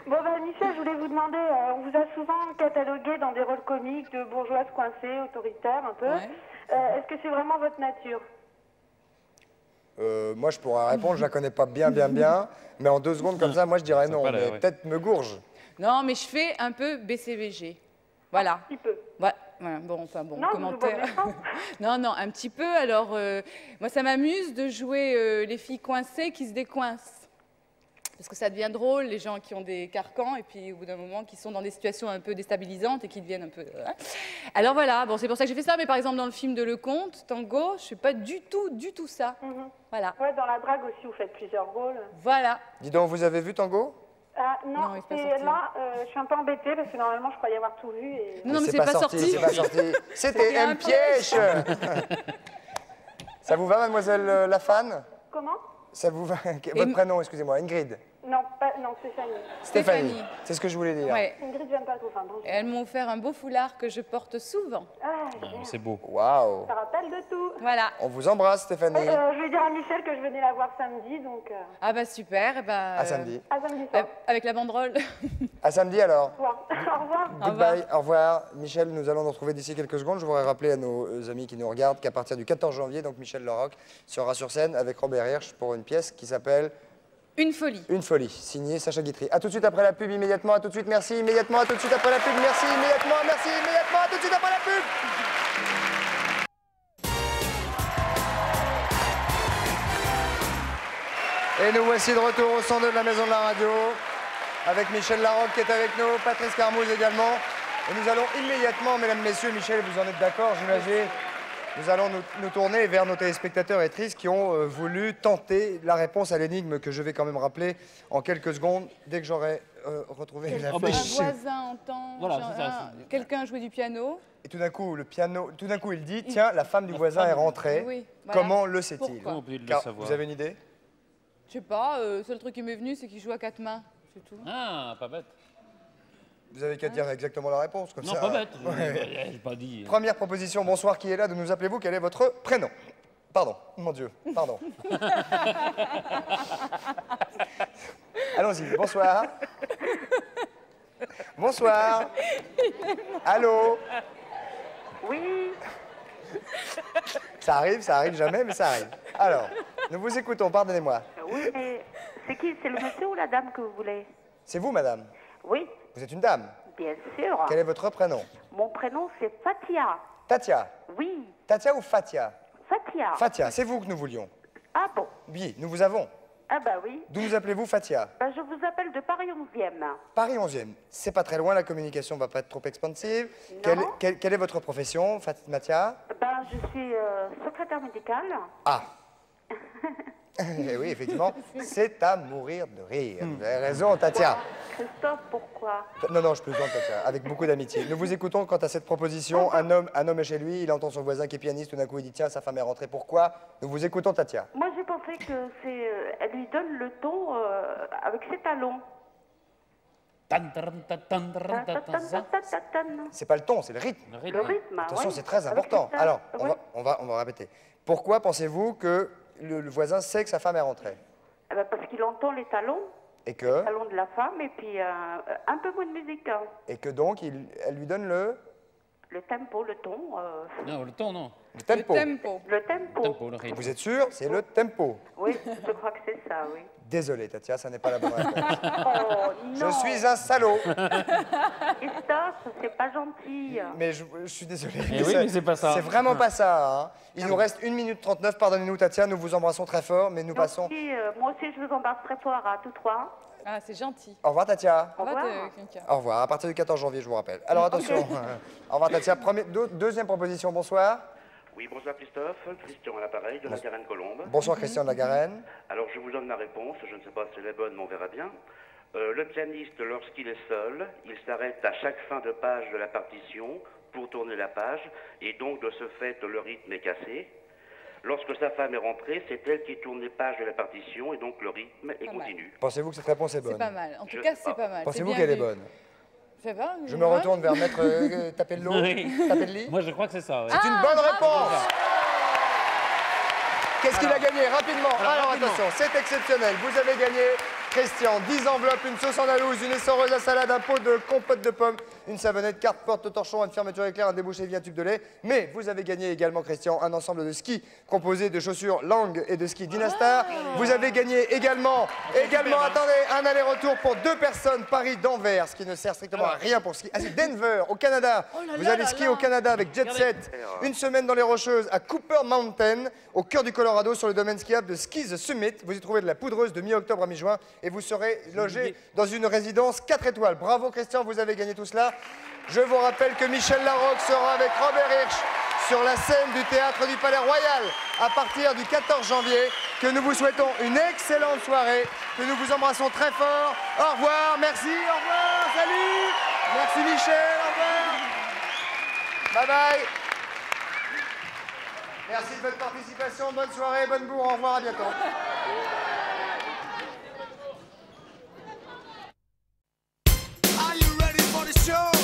Bon, Michel, je voulais vous demander, on vous a souvent catalogué dans des rôles comiques de bourgeoise coincée, autoritaire un peu. Ouais. Est-ce que c'est vraiment votre nature? Moi, je pourrais répondre, je la connais pas bien, mais en 2 secondes comme ça, moi, je dirais non. pas l'air, Mais ouais. peut-être me gourge. Non, mais je fais un peu BCVG. Voilà. Un petit peu. Ouais, voilà. Bon, enfin, bon, Non, vous commentaire. vous voyez Non, non, un petit peu. Alors, moi, ça m'amuse de jouer les filles coincées qui se décoincent. Parce que ça devient drôle, les gens qui ont des carcans, et puis au bout d'un moment, qui sont dans des situations un peu déstabilisantes et qui deviennent un peu... hein. Alors voilà, bon, c'est pour ça que j'ai fait ça. Mais par exemple, dans le film de Lecomte, Tango, je ne fais pas du tout ça. Voilà. Ouais, dans la drague aussi, vous faites plusieurs rôles. Voilà. Dis donc, vous avez vu Tango Ah, Non, non, il est pas c'est sorti. là, je suis un peu embêtée parce que normalement, je croyais avoir tout vu. Et... Non, mais c'est pas sorti. C'est pas sorti. C'était un piège. Ça vous va, mademoiselle la fan? Comment? Ça vous va? Votre prénom, excusez-moi, Ingrid. Non, non, Stéphanie. Stéphanie. C'est ce que je voulais dire. Ouais. Ingrid, j'aime pas trop. Enfin, bon, Et elles m'ont offert un beau foulard que je porte souvent. Ah, C'est beau. Waouh. ça rappelle de tout. Voilà. On vous embrasse, Stéphanie. Je vais dire à Michel que je venais la voir samedi, donc... Ah bah super. Et bah, À samedi. À samedi soir. Avec la banderole. À samedi alors. Au revoir. Au revoir. Goodbye, au revoir. Michel, nous allons nous retrouver d'ici quelques secondes. Je voudrais rappeler à nos amis qui nous regardent qu'à partir du 14 janvier, donc Michel Larocque sera sur scène avec Robert Hirsch pour une pièce qui s'appelle Une folie. Une folie, signée Sacha Guitry. A tout de suite après la pub, immédiatement, à tout de suite, merci, immédiatement, à tout de suite après la pub, merci, immédiatement, à tout de suite après la pub. Et nous voici de retour au 102 de la Maison de la Radio, avec Michel Larocque qui est avec nous, Patrice Carmouze également. Et nous allons immédiatement, mesdames, messieurs, Michel, vous en êtes d'accord, j'imagine, nous allons nous tourner vers nos téléspectateurs et tristes qui ont voulu tenter la réponse à l'énigme que je vais quand même rappeler en quelques secondes, dès que j'aurai retrouvé la Un fiche. voisin entend Voilà, c'est ça, quelqu'un jouer du piano. Et tout d'un coup, il dit, tiens, la femme du voisin est rentrée. Oui, voilà. Comment le sait-il? Pourquoi Comment peut-il le Car savoir? vous avez une idée? Je sais pas, le seul truc qui m'est venu, c'est qu'il joue à 4 mains. C'est tout. Ah, pas bête. Vous avez qu'à dire exactement la réponse, comme Non, ça. pas bête. Ouais. J'ai pas dit. Première proposition, bonsoir, qui est là? De nous appelez-vous? Quel est votre prénom? Pardon, mon Dieu, pardon. Allons-y, bonsoir. Bonsoir. Allô? Oui. Ça arrive jamais, mais ça arrive. Alors, nous vous écoutons, pardonnez-moi. Oui, mais C'est qui? C'est le monsieur ou la dame que vous voulez? C'est vous, madame? Oui, Vous êtes une dame? bien sûr. Quel est votre prénom? Mon prénom, c'est Fatia. Tatia. Oui, Tatia ou Fatia? Fatia. Fatia, c'est vous que nous voulions. Ah bon? Oui, nous vous avons. Ah bah oui. D'où nous appelez-vous, Fatia? Ben, je vous appelle de Paris 11e. Paris 11e. C'est pas très loin, la communication va pas être trop expansive. Non. Quelle est votre profession, Fatia? Ben, je suis secrétaire médicale. Ah. Eh oui, effectivement, c'est à mourir de rire. Vous avez raison, Tatia. Christophe, pourquoi? Non, non, je plaisante, Tatia, avec beaucoup d'amitié. Nous vous écoutons quant à cette proposition. Un homme est chez lui, il entend son voisin qui est pianiste, tout d'un coup il dit tiens, sa femme est rentrée, pourquoi? Nous vous écoutons, Tatia. Moi, j'ai pensé que c'est... elle lui donne le ton avec ses talons. C'est pas le ton, c'est le rythme. Le rythme, Attention, oui. c'est très Avec important. les Alors, talons, oui. on va répéter. Pourquoi pensez-vous que le voisin sait que sa femme est rentrée? Eh ben, parce qu'il entend les talons. Et que? Les talons de la femme et puis un peu moins de musique. Hein. Et que donc, elle lui donne le tempo, le ton. Non, le ton, non. Le tempo. Le tempo. Tempo, le rythme. Vous êtes sûr? C'est le tempo. Oui, je crois que c'est ça, oui. Désolé, Tatia, ça n'est pas la bonne réponse. Oh non. Je suis un salaud. Christophe, c'est pas gentil. Mais je suis désolé. Eh oui, mais c'est pas ça. C'est vraiment pas ça. Hein. Il nous reste 1 minute 39. Pardonnez-nous, Tatia, nous vous embrassons très fort, mais nous passons. Moi aussi, je vous embrasse très fort à tous trois. Ah, c'est gentil. Au revoir, Tatia. Au revoir, Au revoir. À partir du 14 janvier, je vous rappelle. Alors attention. Au revoir, Tatia. Deuxième proposition, bonsoir. Oui, bonsoir Christophe. Christian à l'appareil de la Garenne-Colombe. Bonsoir, Christian de la Garenne. Alors, je vous donne ma réponse. Je ne sais pas si elle est bonne, mais on verra bien. Le pianiste, lorsqu'il est seul, il s'arrête à chaque fin de page de la partition pour tourner la page, et donc, de ce fait, le rythme est cassé. Lorsque sa femme est rentrée, c'est elle qui tourne les pages de la partition, et donc le rythme est continu. Pensez-vous que cette réponse est bonne? C'est pas mal. En tout cas, c'est pas mal. Pensez-vous qu'elle est bonne? Je sais pas. Je me retourne vers Maître Tapello. Tapelli. Moi, je crois que c'est ça. Ouais. C'est une bonne réponse. Qu'est-ce qu'il a gagné? Rapidement. Alors attention, c'est exceptionnel. Vous avez gagné, Christian, 10 enveloppes, une sauce andalouse, une essoreuse à salade, un pot de compote de pommes, une savonnette, carte porte torchon, une fermeture éclair, un débouché via tube de lait. Mais vous avez gagné également, Christian, un ensemble de skis composé de chaussures Lang et de skis Dynastar. Vous avez gagné également, attendez, un aller-retour pour 2 personnes, Paris-Denver, ce qui ne sert strictement à rien pour ski. Ah, c'est Denver, au Canada. Vous allez skier au Canada avec Jet Set. Une semaine dans les Rocheuses à Cooper Mountain, au cœur du Colorado, sur le domaine skiable de Ski The Summit. Vous y trouvez de la poudreuse de mi-octobre à mi-juin et vous serez logé dans une résidence 4 étoiles. Bravo Christian, vous avez gagné tout cela. Je vous rappelle que Michel Larocque sera avec Robert Hirsch sur la scène du Théâtre du Palais Royal à partir du 14 janvier, que nous vous souhaitons une excellente soirée, que nous vous embrassons très fort. Au revoir, merci, au revoir, salut. Merci Michel, au revoir. Bye bye. Merci de votre participation, bonne soirée, bonne bourre, au revoir, à bientôt. Are you ready for the show?